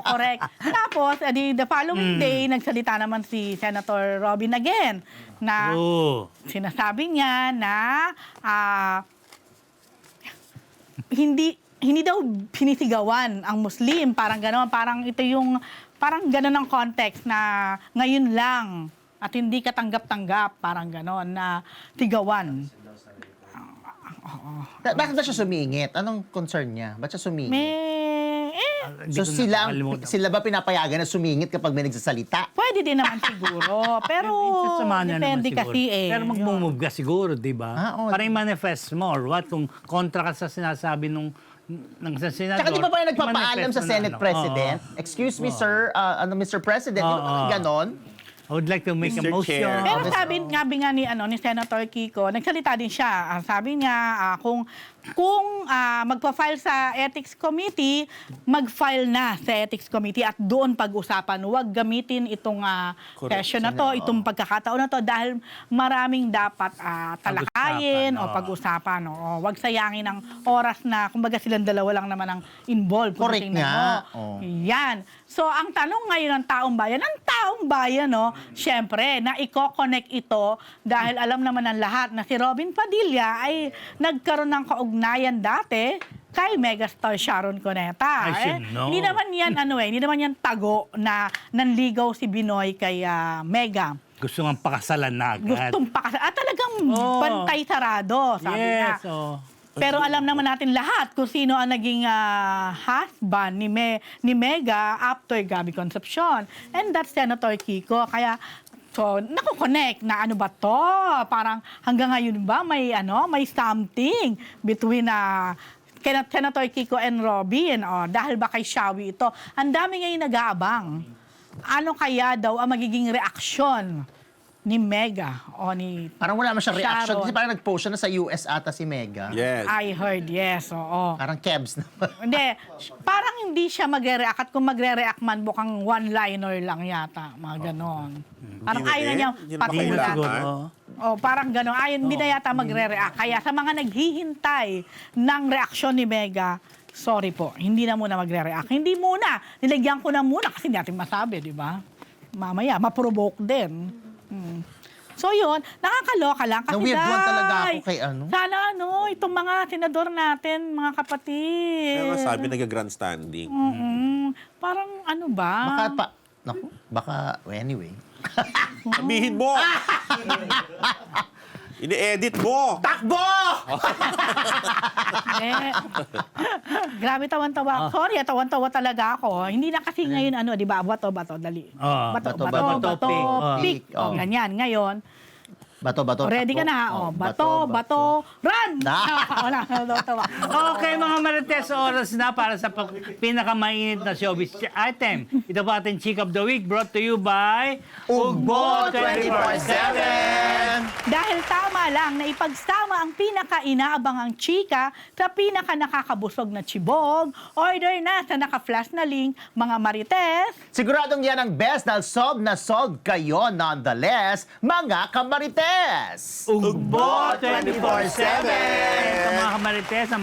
Correct. Tapos, the following day, nagsalita naman si Senator Robin again na Oo. sinasabi niya na hindi daw pinisigawan ang Muslim. Parang gano'n. Parang ito yung, parang gano'n ang context na ngayon lang at hindi katanggap-tanggap. Parang gano'n na tigawan. Bakit ba siya sumingit? Anong concern niya? Ba't siya sumingit? Hindi So ko na nakalimutan. sila ba pinapayagan na sumingit kapag may nagsasalita? Pwede din naman siguro. Pero Sasamahan niya naman depende siguro. kasi Pero mag-move ka siguro, di ba? Oo. Para i-manifest mo or what? Kung kontra ka sa sinasabi ng senador. Tsaka di ba pa yung nagpapaalam i-manifest sa mo na, Senate ano? President? Oo. Excuse me, sir, Mr. President, di ba Oo. ganon? I would like to make a Mr. motion. Chair. Pero sabi nga ni Senator Kiko, nagsalita din siya. Sabi niya kung magpa-file sa Ethics Committee, mag-file na sa Ethics Committee at doon pag-usapan. Huwag gamitin itong session na to, itong pagkakataon na to dahil maraming dapat talakayin o pag-usapan. O huwag sayangin ang oras na kumbaga silang dalawa lang naman ang involved. Kung Correct tingnan nga. mo. Yan. So, ang tanong ngayon ng taong bayan, no, syempre, na i-connect ito dahil alam naman ng lahat na si Robin Padilla ay nagkaroon ng kaugnayan dati kay megastar Sharon Cuneta. I should know. Hindi naman yan tago na nanligaw si Binoy kay Mega. Gusto nga pakasalan na agad. Gustong pakasal. Talagang Oh. bantay sarado, sabi niya. Yes, oh. Pero alam naman natin lahat kung sino ang naging husband ni Mega after Gabby Concepcion. And that's Senator Kiko. Kaya, so, nakukonect na ano ba to? Parang hanggang ngayon ba may something between Senator Kiko and Robin? Dahil ba kay Shawi ito? Ang dami ngayon nag-aabang. Ano kaya daw ang magiging reaksyon ni Mega o ni Parang wala man siyang reaction. Sharon? Kasi parang nag-post siya na sa US ata si Mega. Yes. I heard, yes, oo. Parang Kebs naman. Hindi, parang hindi siya magre-react at kung magre-react man bukang one-liner lang yata, mga ganon. Parang Hindi na ayaw na eh. niya Hindi na Hindi na patulan. siguro. kailangan. oh. Parang ganon. Ayaw, hindi na yata magre-react. Kaya sa mga naghihintay ng reaksyon ni Mega, sorry po, hindi na muna magre-react. Hindi muna. Nilagyan ko na muna kasi hindi natin masabi, di ba? Mamaya, ma-provoke din. So yun, nakakaloka lang kasi Na-weird one talaga ako Day, kay sana itong mga senador natin, mga kapatid. Kaya nga sabi nag-grandstanding. Parang ano ba? Anyway. Sabihin mo! Ini-edit mo! Takbo! Eh, grabe tawan-tawa. Sorry, tawan-tawa talaga ako. Hindi na kasi ngayon di ba? Bato, dali. Bato, Pick. Oh. Ganyan. Ngayon, Bato. ready ka takbo. na. Bato, run! Wala, tawa. Okay, mga Marites, oras na para sa pinakamainit na showbiz item. Ito po ating Chick of the Week brought to you by Ugbo 24/7! Dahil tama lang na ipagsama ang pinaka-inaabangang chika sa pinaka-nakakabusog na chibog, order na sa naka-flash na link, mga Marites. Siguradong yan ang best dahil na solve kayo nonetheless, mga kamarites! Ugbo 24/7! Ito mga kamarites, na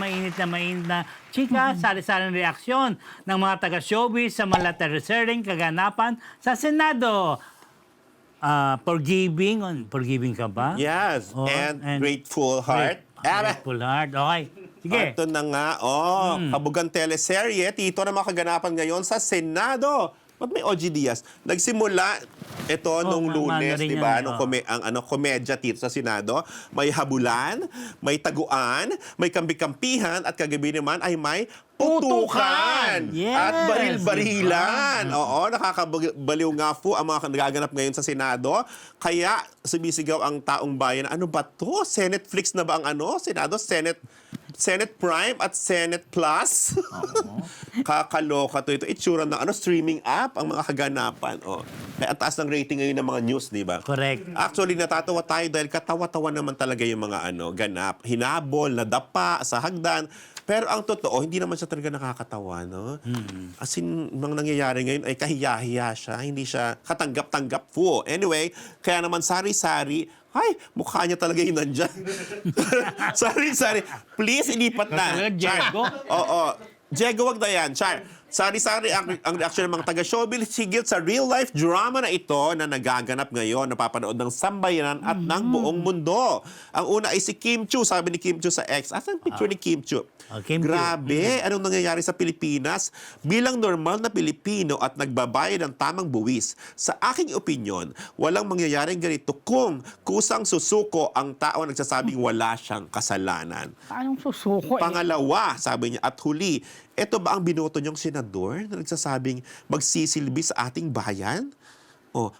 mainit na chika, sari-saring reaksyon ng mga taga-showbiz sa mga telesereng kaganapan sa Senado. Forgiving ka ba? Yes. Oh, and and Grateful Heart. Grateful Heart. Okay. Sige. Ito na nga, kabugang teleserye, tito na mga kaganapan ngayon sa Senado. Ba't may OG Diaz? Nagsimula ito nung tama na Lunes, rin di ba? yan, Nung komedya tito sa Senado. May habulan, may taguan, may kampi-kampihan, at kagabi naman ay may putukan! Yes, At baril-barilan! diba? Oo, nakakabaliw nga po ang mga nagaganap ngayon sa Senado. Kaya sumisigaw ang taong bayan, ano ba to? Senate Flix na ba ang Senado? Senate Prime at Senate Plus? Kakaloka to. Ito itsura ng streaming app ang mga kaganapan. Kaya ang taas ng rating ngayon ng mga news, di ba? Correct. Actually, natatawa tayo dahil katawa-tawa naman talaga yung mga ganap. Hinabol, nadapa, sa hagdan. Pero ang totoo, hindi naman siya talaga nakakatawa, no? As in, mga nangyayari ngayon ay kahiya-hiya siya. Hindi siya katanggap-tanggap po. Anyway, kaya naman sari-sari, ay, mukha niya talaga yung nandyan. Sari-sari. Please, ilipat na. Diego? Oo. Diego, wag na yan. Char. Sari-sari ang reaksyon ng mga taga-showbiz higit sa real-life drama na ito na nagaganap ngayon, napapanood ng sambayanan at ng buong mundo. Ang una ay si Kim Chiu. Sabi ni Kim Chiu sa ex. Asan ang picture ni Kim Chiu? Kim Chiu. Grabe, anong nangyayari sa Pilipinas? Bilang normal na Pilipino at nagbabayad ng tamang buwis, sa aking opinyon, walang mangyayaring ganito kung kusang susuko ang tao nagsasabing wala siyang kasalanan. Anong susuko Pangalawa, sabi niya, at huli, ito ba ang binoto niyong senador na nagsasabing magsisilbi sa ating bayan?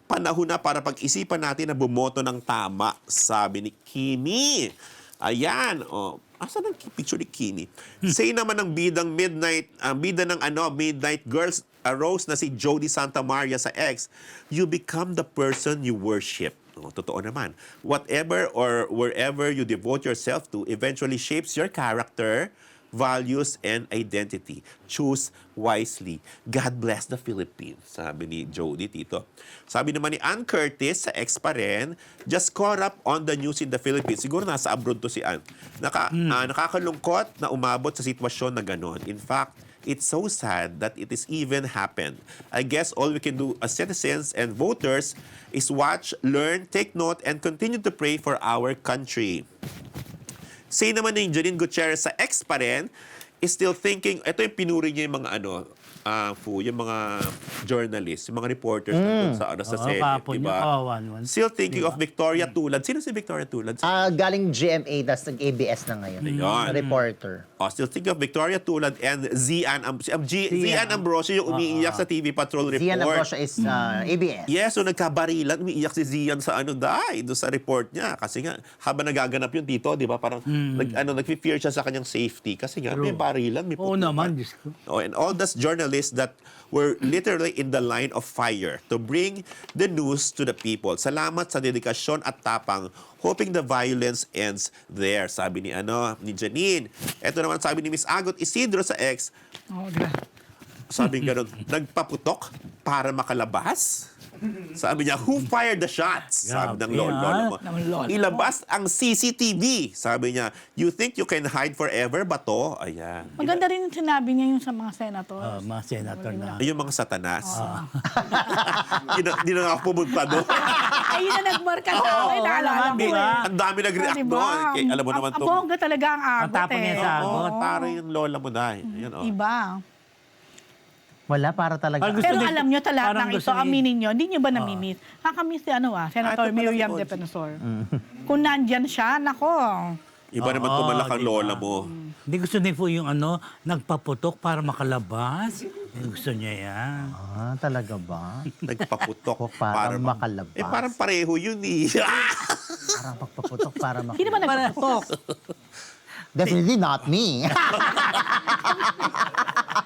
Panahon na para pag-isipan natin na bumoto ng tama, sabi ni Kimi. Ayan, asan ang picture ni Kimi? Say naman ng bidang bida ng Midnight Girls arose na si Jody Santa Maria sa X, you become the person you worship. Oh, totoo naman. Whatever or wherever you devote yourself to eventually shapes your character, values, and identity. Choose wisely. God bless the Philippines, sabi ni Jody dito. Sabi naman ni Ann Curtis sa X pa rin, just caught up on the news in the Philippines. Siguro nasa abroad to si Ann. Nakakalungkot na umabot sa sitwasyon na ganon. In fact, it's so sad that it is even happened. I guess all we can do as citizens and voters is watch, learn, take note, and continue to pray for our country. Say naman ni Janine Gutierrez sa X pa rin, is still thinking, ito yung pinuri niya yung mga yung mga journalists, yung mga reporters nandun sa Senate, kapon diba? niya, kawawa naman. Still thinking of Victoria Tulad. Sino si Victoria Tulad? Galing GMA, tas nag-ABS na ngayon. Ayun. Reporter. Still thinking of Victoria Tulad and Zian Ambrosio yung umiiyak sa TV Patrol Report. Zian Ambrosio is ABS. Yes, so nagkabarilan, umiiyak si Zian sa doon sa report niya. Kasi nga, habang nagaganap yung dito, di ba, parang nag-fear siya sa kanyang safety. Kasi nga, may barilan, may Oo putukan. naman, Diyos ko. And all those journalists that were literally in the line of fire to bring the news to the people. Salamat sa dedikasyon at tapang, hoping the violence ends there. Sabi ni Janine. Ito naman sabi ni Miss Agot Isidro sa X, sabi gano'n, nagpaputok para makalabas? Sabi niya, who fired the shots? Sabi ng lolo mo. Ilabas ang CCTV. Sabi niya, you think you can hide forever ba to? Ayan. Maganda rin yung sinabi niya yung sa mga senator. Mga senator na. Yung mga satanas. Hindi na nga ako pumunta doon. Ayun na nagmarka sa akin. Naalala ko di ba? eh. Ang dami nag-react Diba? doon. Alam mo naman Ang to. bongga talaga ang agot Ang tapang niya sa agot. Oo, para yung lola mo dahil. Ayan, Iba. Wala, para talaga. Gusto Pero ni- alam nyo, lahat parang ng gusto ito, ni- aminin nyo, hindi nyo ba namimiss? Nakamiss si Senator ito pala Miriam si Ogie. Defensor. Kung nandyan siya, nako. Iba naman tumalak ang di ba? lola mo. Hindi gusto niya po yung nagpaputok para makalabas. Gusto niya yan. Talaga ba? Nagpaputok Para makalabas. parang pareho yun eh. Parang pagpaputok para Hindi naman nagpaputok. Definitely not me.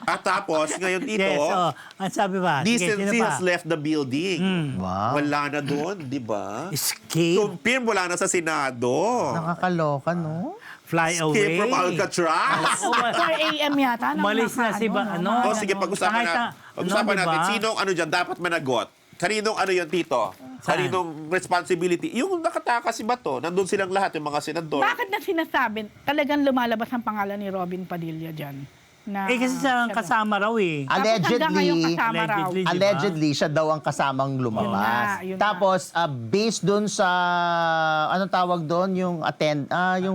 At tapos, ngayon dito, Yes, ang sabi ba? Sige, sino decency pa? has left the building. Wow. Wala na doon, di ba? Escape. Confirm, wala na sa Senado. Nakakaloka, no? Fly away. Escape from Alcatraz. 4 a.m. yata. Umalis na si ba, Oh, sige, pag-usapan natin. diba? Sinong dyan dapat managot? Kaninong yan, Tito? Kaninong responsibility? Yung nakatakas si Bato, nandun silang lahat, yung mga senador. Bakit na sinasabi, talagang lumalabas ang pangalan ni Robin Padilla dyan? Na, Kasi siya ang kasama raw eh. Tapos hanggang ngayon kasama raw. Allegedly. Diba? Allegedly, siya daw ang kasamang lumabas. Yun na. Tapos, based dun sa, anong tawag doon? Yung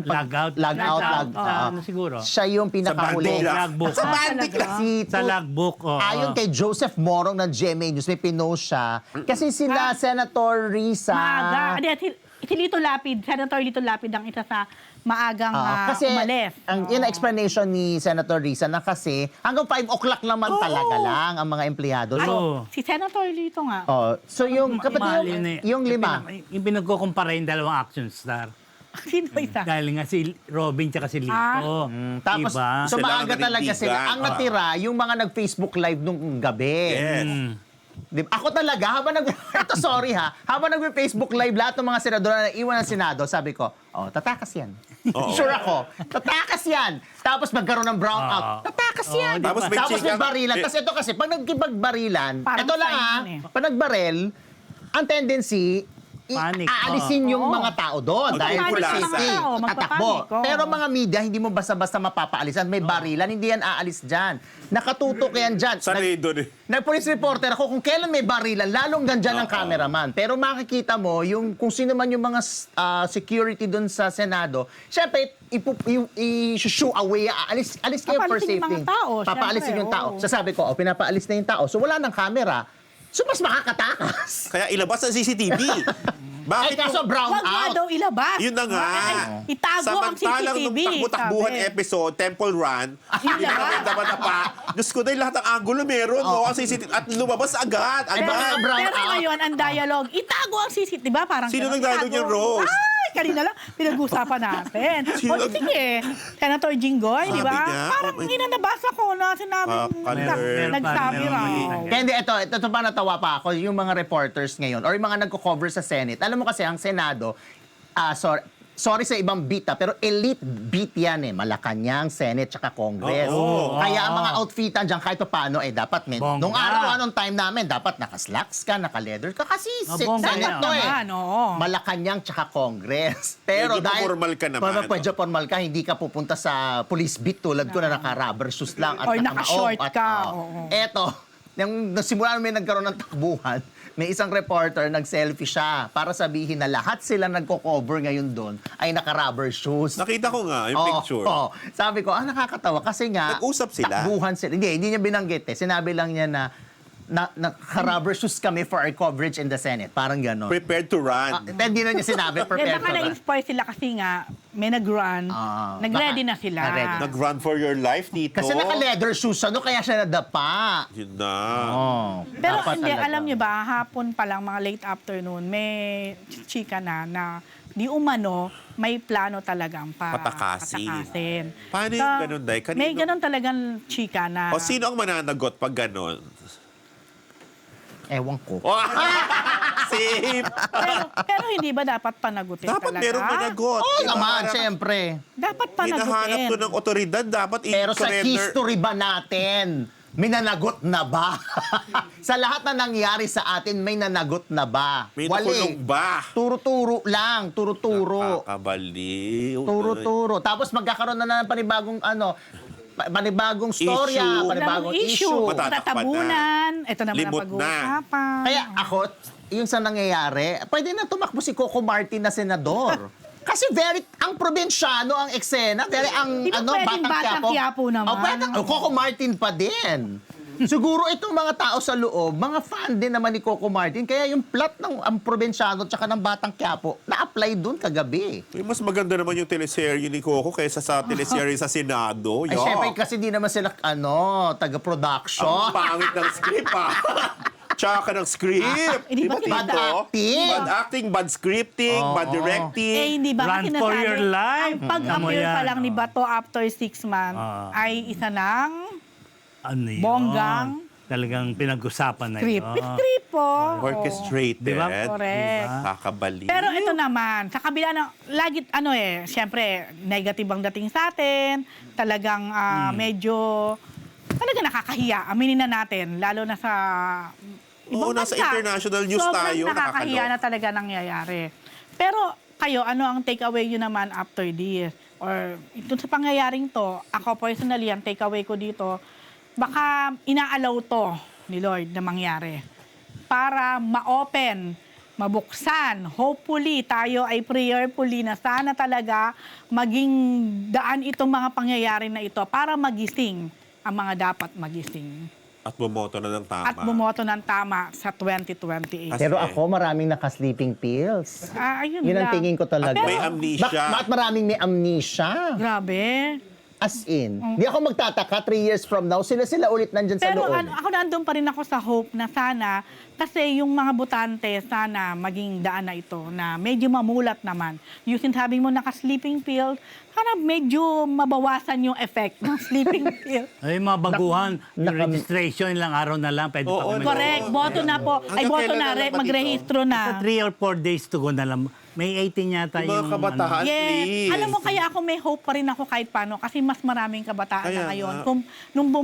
Logout. Logout. Ano siguro? Siya yung pinakahuli. Sa Logbook. Sa bandik lang. Sa logbook. Ayon kay Joseph Morong ng GMA News, may pinost siya. Kasi sila, Senator Risa... Maaga. Si Lito Lapid, Senator Lito Lapid ang isa sa maagang kasi umalis. yun ang explanation ni Senator Risa na kasi hanggang 5 o'clock naman talaga lang ang mga empleyado. So, Si Senator Lito nga. so yung kapatid Mahal yun eh. yung lima. Yung pinagkukumpara yung dalawang action star. Sino isa? Dahil nga si Robin tsaka si Lito. Tapos, Diba? so Sila maaga ang talaga nanindigan. sila. Ang natira, yung mga nag-Facebook Live nung gabi. Yes. Diba? Ako talaga, habang nag-Facebook Live lahat ng mga senador na iwan ng Senado, sabi ko, tatakas yan. Sure ako, tatakas yan. Tapos magkaroon ng brownout, tatakas yan. diba? Tapos may Tapos may chika- barilan. Kasi ito kasi, pag nagkipagbarilan, Parang ito lang sign eh. pag nagbarel, ang tendency, Panic. aalisin yung mga tao doon dahil for Magpapanik ang safety. mga tao, Tatakbo. magpapanik, Pero mga media, hindi mo basta-basta mapapaalisan. May barilan, hindi yan aalis dyan. Nakatutok yan dyan. Sanay doon eh. Nag-police reporter ako, kung kailan may barilan, lalong gandyan ang cameraman. Pero makikita mo, kung sino man yung mga security doon sa Senado, syempre, i-shoo away, alis kayo for Papalisin yung safety. mga tao, Papaalisin syempre, yung tao. oo. Sasabi ko, pinapaalis na yung tao. So wala nang camera. So mas makakatakas. Kaya ilabas ang CCTV. Bakit Kaso yung- brown Huwag nga out. daw ilabas. Yun na nga. Itago ang Samantalang CCTV. nung takbo-takbuhan sabi. episode, Temple Run, hindi na. namin dapat na pa. Diyos ko, dahil lahat ng angulo meron, no? Ang CCTV. At lumabas agad. Ay, baka Agad. brown Pero out. ngayon, ang dialogue, itago ang CCTV. Diba? Parang Sino ganun, nag-dialogue itago. yung Rose? Ay, Kanina lang, pinag-usapan natin. O sige, Senator Jinggoy, di ba? Sabi niya, Parang nabasa ko na sinabi, Color. nagsabi Meron raw. pa. Hindi, ito pa natawa pa ako, yung mga reporters ngayon, or yung mga nagko-cover sa Senate. Alam mo kasi, ang Senado, sorry sa ibang beat, pero elite beat yan eh. Malacanang, Senate, tsaka Congress. Oo. Kaya ang mga outfitan dyan, kahit pa paano, dapat Bongga. nung araw, anong time namin, dapat naka-slacks ka, naka-leather ka. Kasi Bongga Senate yan. to eh. Naman, oo. Malacanang tsaka Congress. Pero Medyo dahil formal ka naman, ano? Medyo formal ka, hindi ka pupunta sa police beat tulad ko na naka-rubber shoes lang at Or nakamaong. naka-short ka, oo. Eto, nung simula may nagkaroon ng takbuhan, may isang reporter nag-selfie siya para sabihin na lahat sila nagko-cover ngayon doon ay naka-rubber shoes. Nakita ko nga yung picture. Oo. Sabi ko, nakakatawa kasi nga Nag-usap sila? takbuhan sila. Hindi niya binanggit eh. Sinabi lang niya na naka-rubber shoes kami for our coverage in the Senate. Parang gano'n. Prepared to run. Hindi na niya sinabi, Eh, prepared baka to run. na-inspire sila kasi nga, may nag-run, nag-ready baka na sila. na-ready. Nag-run for your life, Tito. Kasi naka-leather shoes, kaya siya nadapa. Yun na. Oh, Pero dapat hindi, talaga. alam niyo ba, hapon pa lang, mga late afternoon, may chika na di umano, may plano talagang Patakasin. Paano yung ganun, Day? Kanino? May ganun talagang chika na. O sino ang mananagot pag ganon? Ewan ko. Oh, safe! pero hindi ba dapat panagutin Dapat talaga? merong managot. Oo Diba? naman, Parang siyempre. Dapat Hinahanap panagutin. to ng otoridad, dapat Pero sa i-surrender. history ba natin, may nanagot na ba? Sa lahat na nangyari sa atin, may nanagot na ba? May nakulong ba? Turo-turo lang, turo-turo. Nakakabaliw. Turo-turo. Tapos magkakaroon na ng panibagong panibagong storya, Issue. panibagong Walang issue. Matatakpan Tatabunan. Ito naman Limot ang na. pag-uusapan. Kaya ako, yung sa nangyayari, pwede na tumakbo si Coco Martin na senador. Kasi ang probinsyano ang eksena, Di ba pwedeng Batang Quiapo naman? Oh, pwede, Coco Martin pa din. Siguro itong mga tao sa loob, mga fan din naman ni Coco Martin, kaya yung plot ng ang probinsyano tsaka ng Batang Quiapo, na-apply dun kagabi. Uy, mas maganda naman yung teleserye ni Coco kaysa sa teleserye sa Senado. Ay, Yo. syempre kasi di naman sila, taga-production. Ang pangit ng script, Tsaka ng script. Hindi ba Tito? bad acting? Bad acting, bad scripting, bad directing. Eh, hindi ba Run sinasabi, for your life. ang pag-appear Ano pa yan? lang ni Bato after 6 months ay isa ng Ano yun? Bonggang Talagang pinag-usapan na script. yun. With script po. Orchestrated. Di ba? Correct. Kakabali. Pero ito naman, sa kabila ng, lagi, syempre, negative ang dating sa atin, talagang medyo, talaga nakakahiya. Aminin na natin, lalo na sa ibang Oo, nasa bansa. international news tayo, Sobrang nakakahiya nakakalo. na talaga nangyayari. Pero kayo, ano ang takeaway yun naman after this? Or ito sa pangyayaring to, ako personally, ang takeaway ko dito, baka inaalaw to ni Lord na mangyari para ma-open, mabuksan. Hopefully, tayo ay prayerfully na sana talaga maging daan itong mga pangyayari na ito para magising ang mga dapat magising. At bumoto na ng tama. At bumoto ng tama sa 2028. Pero ako, maraming naka-sleeping pills. Ayun Yun ang lang. tingin ko talaga. May amnesia. Bakit maraming may amnesia? Grabe. As in. Di ako magtataka, 3 years from now, sila ulit nandyan sa Pero loob. ako nandun pa rin ako sa hope na sana, kasi yung mga botante, sana maging daan na ito na medyo mamulat naman. Yung sinasabing mo naka-sleeping pill, sana medyo mabawasan yung effect ng sleeping pill. Ay, mga baguhan, yung registration, ilang araw na lang, pwede Oo, pa kami. Correct, boto na po. Ay, Hanggang boto kailan na, na lang ba dito? magrehistro na. 3 or 4 days to go na lang. May 18 yata Yung mga kabataan, Yes. please. Alam mo, kaya ako may hope pa rin ako kahit paano kasi mas maraming kabataan Kaya na ngayon. nga. Kung,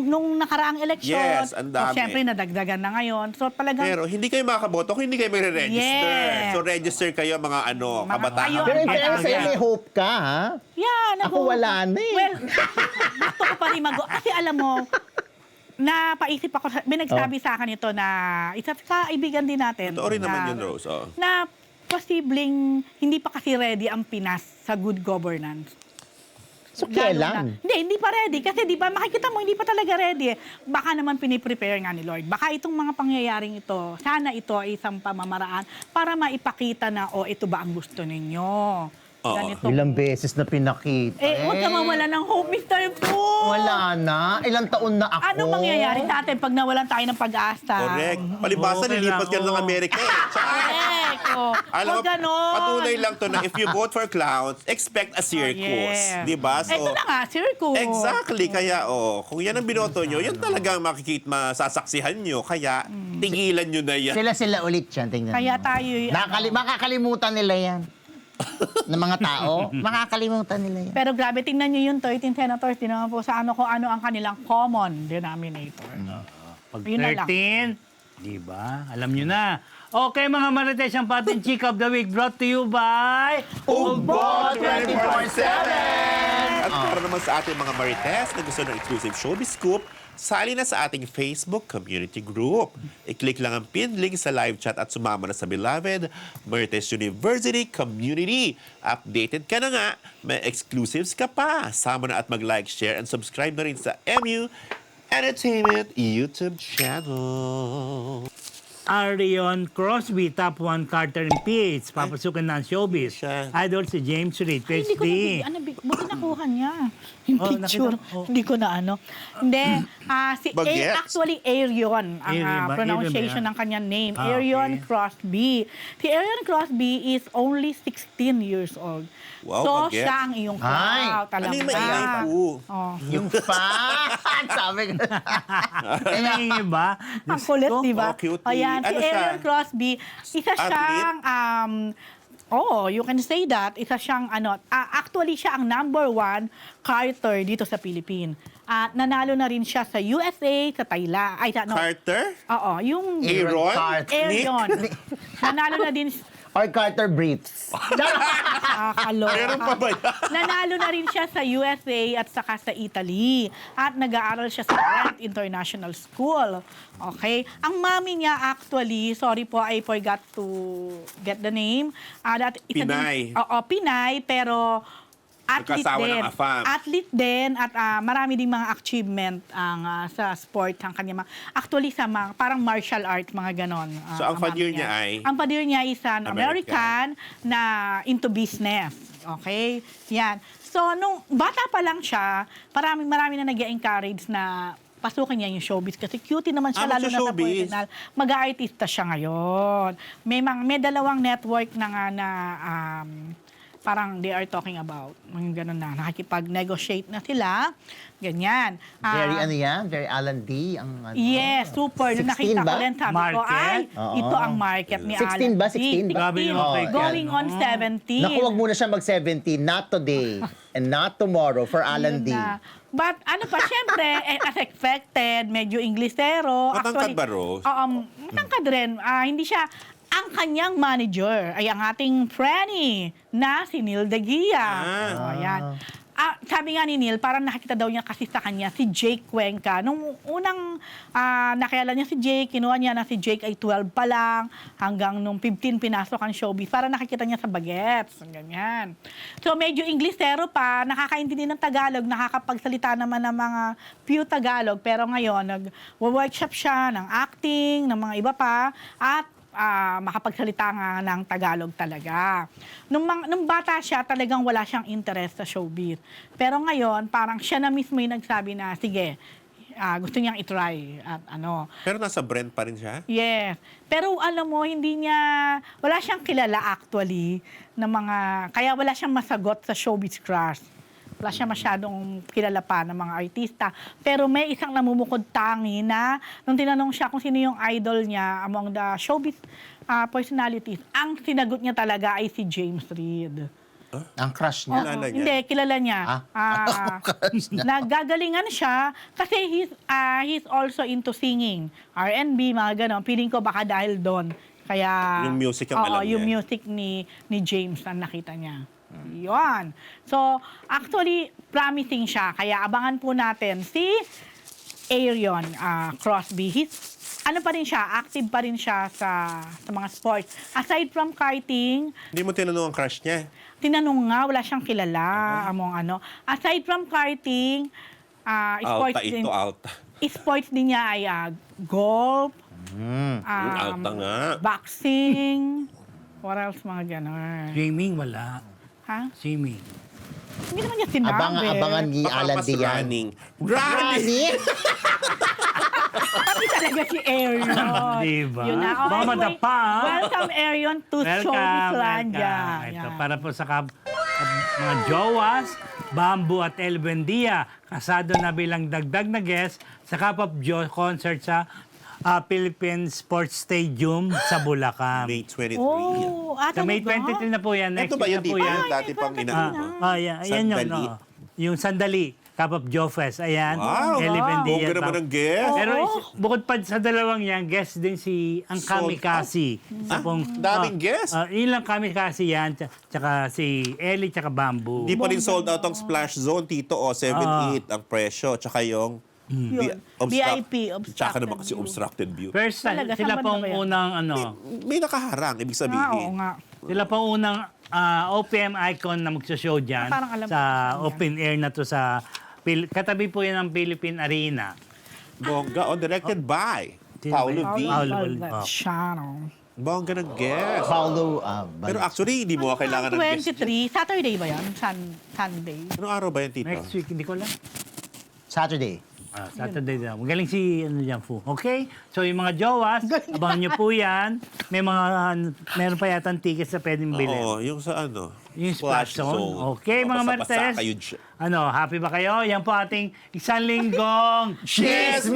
nung nakaraang eleksyon, Yes, ang dami. syempre nadagdagan na ngayon. So talagang, Pero hindi kayo makaboto kung hindi kayo magre-register. Yes. So register kayo mga Mga kabataan. kayo- Pero in Ay, fairness, ay, may hope ka, ha? yan. Ako wala na eh. Well, gusto ko pa rin kasi alam mo, napaisip ako, may nagsabi sa akin ito na isa sa kaibigan din natin. Totoo rin naman na- yun, Rose. Oh. Na posibleng hindi pa kasi ready ang Pinas sa good governance. So, Lalo kailan? na- Hindi pa ready. Kasi di ba, makikita mo, hindi pa talaga ready. Baka naman piniprepare nga ni Lord. Baka itong mga pangyayaring ito, sana ito ay isang pamamaraan para maipakita na, ito ba ang gusto ninyo? Oo. ganito. Ilang beses na pinakita. Huwag ka mawala ng hope, Mr. Fu! Wala na. Ilang taon na ako. Anong mangyayari sa atin pag nawalan tayo ng pag-asa? Correct. Palibasa, Okay nilipat lang, ka ng oo. Amerika eh. Correct. Oh. Alam mo, Huwag ganon. patunay lang to na if you vote for clowns, expect a circus. Yeah. Di ba? So, Ito na nga, circus. exactly. Kaya, kung yan ang binoto nyo, yan talagang masasaksihan nyo. Kaya, tigilan nyo na yan. Sila ulit yan. Tingnan Kaya mo. tayo... Makakalimutan nila yan. ng mga tao. Makakalimutan nila yan. Pero grabe, tingnan nyo yung 13 senators. Di naman po sa kung ano ang kanilang common denominator. Pag Yun na lang. 13, di ba? Alam nyo na. Okay, mga Marites, ang pating Chick of the Week brought to you by Ugbo 24/7! At para naman sa ating mga Marites na gusto ng exclusive showbiz scoop, sali na sa ating Facebook community group. I-click lang ang pinned link sa live chat at sumama na sa beloved Marites University Community. Updated ka na nga, may exclusives ka pa. Sama na at mag-like, share, and subscribe na rin sa MU Entertainment YouTube channel. Arion Crosby, top 1 Carter and Pitts. Papasukin na ang showbiz. Siya. Idol si James Reid, Ay, hindi ko buti nakuha niya. Yung Oh, picture. nakita ko. Hindi ko na ano. Hindi. Bagets? Actually, Arion ang Arion ba? pronunciation Arion ba yan? ng kanyang name. Ah, Arion okay. Crosby. Si Arion Crosby is only 16 years old. Wow, so, bagets. siya ang iyong Ay, crowd. Ano yung Talaga. maingay po? Oh. Yung fan! Sabi ko. Ano yung iba? Ang kulit, Diyos ko. di ba? Oh, cutie. Ayan, si Ano siya? Arion Crosby, isa siyang, you can say that. Isa siyang, actually siya ang #1 Carter dito sa Philippines. At nanalo na rin siya sa USA, sa Thailand. Carter? Oo, yung Aaron? Arion. Nanalo na din Or Carter Briefs. Nakakaloka. Meron pa ba yan? Nanalo na rin siya sa USA at saka sa Italy. At nag-aaral siya sa Brent International School. Okay? Ang mami niya actually, sorry po, I forgot to get the name. Pinay. Oo, Pinay, pero athlete Nagkasawa din. ng AFAM. Athlete din at marami ding mga achievement ang sa sport ang kanya actually sa mga parang martial art mga ganon. So, ang father niya ay? Ang father niya is an American. American na into business. Okay? Yan. So, nung bata pa lang siya, marami na nag-encourage na pasukin niya yung showbiz kasi cutie naman siya lalo na sa magsa-showbiz. personal. Mag-aartista siya ngayon. May dalawang network na nga na parang they are talking about. Mga ganun na. Nakikipag-negotiate na sila. Ganyan. Very ano yan? Very Alan D. Ang, ano. Yes, super. 16 Nung nakita ko ba? rin, sabi ko, Market? ay, Oo. ito ang market ni 16 Alan. ba? 16 ba? Grabe naman kay Going Kat, on 17. Naku, wag muna siya mag-17. Not today. And not tomorrow for Alan D. Yun na. But ano pa, syempre, as expected, medyo Inglesero. Matangkad ba, Rose? Matangkad rin. Hindi siya, ang kanyang manager ay ang ating Franny na si Neil De Gia. Ayan. Sabi nga ni Neil, parang nakikita daw niya kasi sa kanya si Jake Cuenca. Nung unang nakilala niya si Jake, kinuha niya na si Jake ay 12 pa lang, hanggang nung 15 pinasok ang showbiz. Parang nakikita niya sa bagets. Ganyan. So medyo Inglesero pa, nakakaintindi ng Tagalog, nakakapagsalita naman ng mga few Tagalog. Pero ngayon, nag-workshop siya ng acting, ng mga iba pa, at makapagsalita nga ng Tagalog talaga. Nung bata siya, talagang wala siyang interest sa showbiz. Pero ngayon, parang siya na mismo yung nagsabi na, sige, gusto niyang itry. At ano. Pero nasa Brent pa rin siya? Yes. Pero alam mo, wala siyang kilala actually, kaya wala siyang masagot sa showbiz crush. Wala siya masyadong kilala pa ng mga artista. Pero may isang namumukod tangi na nung tinanong siya kung sino yung idol niya among the showbiz personalities, ang sinagot niya talaga ay si James Reid. Ang crush niya. Kilala niya? Hindi, kilala niya. Crush niya. Nagagalingan siya kasi he's also into singing. R&B, mga ganon. Feeling ko baka dahil doon. Kaya, Yung music ang alam yung niya. music ni James ang nakita niya. Yun. So, actually, promising siya. Kaya abangan po natin si Arion Crosby. Ano pa rin siya, active pa rin siya sa mga sports. Aside from karting, Hindi mo tinanong ang crush niya. tinanong nga, wala siyang kilala among ano. Aside from karting, sports Alta din, ito, alta. sports din niya ay golf, Alta nga. boxing, what else mga ganon. Swimming, wala. Ha? Swimming. Hindi naman niya sinabi. Abangan ni Baka Alan mas Dian. running. Running! Pati talaga si Arion. Diba? Yun na. Oh, Baka anyway, madapa, ah. welcome, Arion, to Showbizlandia. Ito, Yan. para po sa mga jowas, Bamboo at El Buendia, kasado na bilang dagdag na guest sa Cup of Joe concert sa Philippine Sports Stadium sa Bulacan. May 23. Oh, Sa May 23 na po yan. Next Ito ba week yung na po di yan. ba dati pang inaano? Yan yung, Sandali. yung Sandali. Cup of Joe Fest. Ayan. Wow! El Buendia. Bongga naman ang guest. Pero bukod pa sa dalawang yan, guest din si ang Kamikaze. Sa pong, daming guest. Yun lang Kamikaze yan, tsaka si Ellie, tsaka Bamboo. Di pa rin sold out ang Splash Zone, Tito. 7-8 ang presyo. Tsaka yung Yun. VIP, obstructed Tsaka naman kasi view. obstructed view. First time, Talaga, sila saan pong ba yan? unang, May nakaharang, ibig Ah, oo sabihin. nga. sila pong unang OPM icon na magsashow dyan Parang alam ko sa saan yan. open air na to sa, katabi po yan ng Philippine Arena. Bongga, directed by Sino Paulo ba V. yun? Paulo V. Velvet Channel. Bongga ng guest. Paulo, Pero actually, hindi mo kailangan ng guest. 23, Saturday ba yan? Sunday. Anong araw ba yan, Tito? Next week, hindi ko alam. Saturday. Saturday na. Magaling si Fu. Okay? So yung mga jowas, abangan nyo po yan. Meron pa yata tickets na pwedeng bilhin. Oo, yung sa ano? Yung Splash Zone. Okay, mga Basta-basta Marites. kayo dyan. Happy ba kayo? Yan po ating isang linggong Chismis!